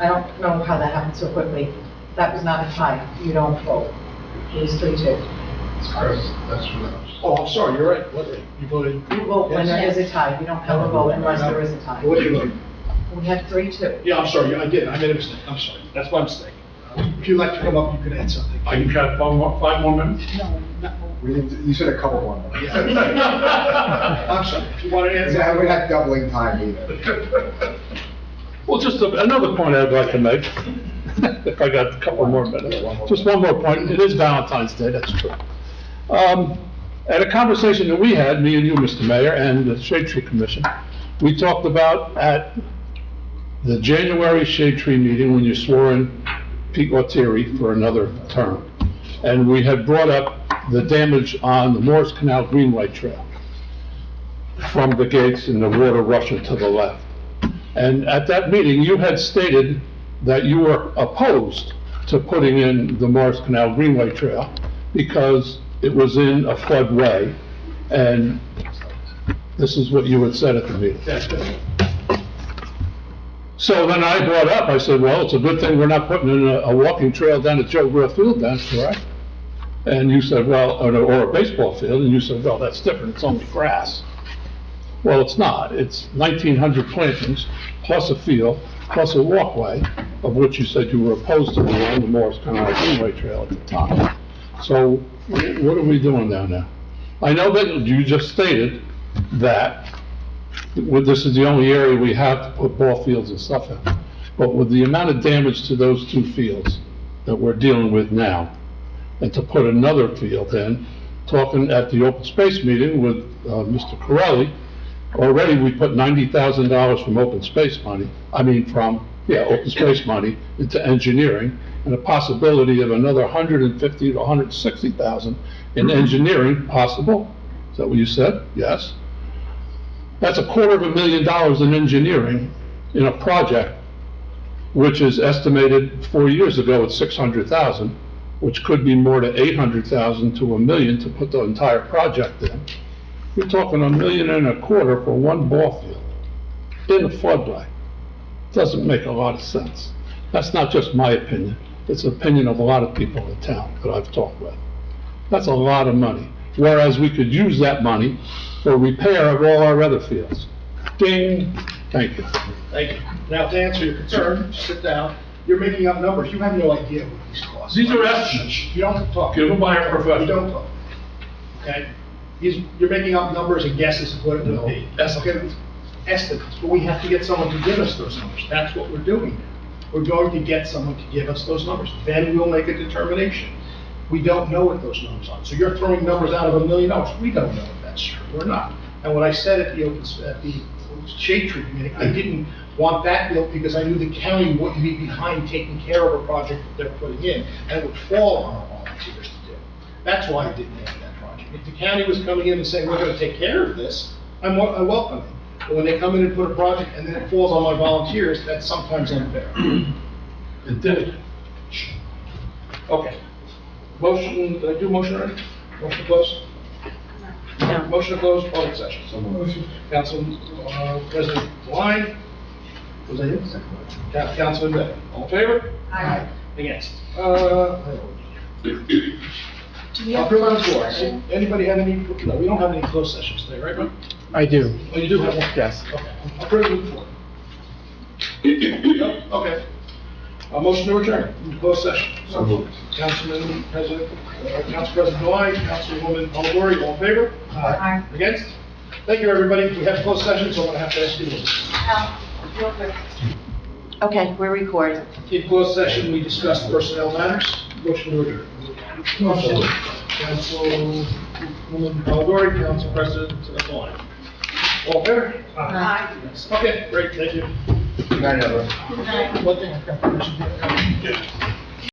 I don't know how that happened so quickly. That was not a tie. You don't vote. It was 3-2. That's for that. Oh, I'm sorry, you're right. What, you voted? You vote when there is a tie, you don't have a vote unless there is a tie. What did you vote? We had 3-2. Yeah, I'm sorry, I did, I made a mistake, I'm sorry. That's my mistake. If you'd like to come up, you can add something. I can cut 5 more minutes? You said a couple more. I'm sorry, if you want to add something. We're not doubling time either. Well, just another point I'd like to make, if I got a couple more minutes. Just one more point. It is Valentine's Day, that's true. At a conversation that we had, me and you, Mr. Mayor, and the Shade Tree Commission, we talked about at the January Shade Tree meeting when you swore in Pete Lettieri for another term. And we had brought up the damage on the Morris Canal Greenway Trail from the gates and the water rushing to the left. And at that meeting, you had stated that you were opposed to putting in the Morris Canal Greenway Trail because it was in a floodway, and this is what you had said at the meeting. So then I brought up, I said, well, it's a good thing we're not putting in a walking trail down at Joe Grill Field then, correct? And you said, well, or a baseball field, and you said, well, that's different, it's only grass. Well, it's not. It's 1,900 plantings, plus a field, plus a walkway, of which you said you were opposed to on the Morris Canal Greenway Trail at the time. So what are we doing down there? I know that you just stated that this is the only area we have to put ball fields and stuff in. But with the amount of damage to those 2 fields that we're dealing with now, and to put another field in, talking at the open space meeting with Mr. Corelli, already we put $90,000 from open space money, open space money into engineering, and a possibility of another $150,000 to $160,000 in engineering possible. Is that what you said? Yes. That's $250,000 in engineering in a project which is estimated 4 years ago at $600,000, which could be more to $800,000 to $1 million to put the entire project in. You're talking $1.25 million for one ball field in a floodway. Doesn't make a lot of sense. That's not just my opinion. It's the opinion of a lot of people in town that I've talked with. That's a lot of money. Whereas we could use that money for repair of all our other fields. Ding, thank you. Thank you. Now, to answer your concern, sit down. You're making up numbers. You have no idea what these costs. These are estimates. You don't have to talk. Given by a professional. You don't talk. Okay? You're making up numbers and guesses of what it will be. Okay? Estimates, but we have to get someone to give us those numbers. That's what we're doing. We're going to get someone to give us those numbers. Then we'll make a determination. We don't know what those numbers are. So you're throwing numbers out of $1 million. We don't know if that's true or not. And what I said at the Shade Tree meeting, I didn't want that built because I knew the county wouldn't be behind taking care of a project that they're putting in, and it would fall on our volunteers to do. That's why I didn't have that project. If the county was coming in and saying, we're gonna take care of this, I welcome it. But when they come in and put a project and then it falls on my volunteers, that's sometimes unfair. It did. Okay. Motion, did I do motion already? Motion to close? No. Motion to close public session. Council, President Lyon? Was that you? Councilman Day. All in favor? Aye. Against? Privilege floor. Anybody have any, no, we don't have any closed sessions today, right, Mike? I do. Oh, you do have one? Yes. Okay. Privilege floor. Okay. A motion to adjourn, into closed session. So moved. Council President Lyon, Councilwoman Palmore, all in favor? Aye. Against? Thank you, everybody. We have closed session, so I'm gonna have to ask you to leave. Real quick. Okay, we're recording. In closed session, we discussed personnel matters. Motion to adjourn. Motion. Councilwoman Palmore, Council President Lyon. All in favor? Aye. Okay, great, thank you. Good night, everyone. One thing I've got to mention.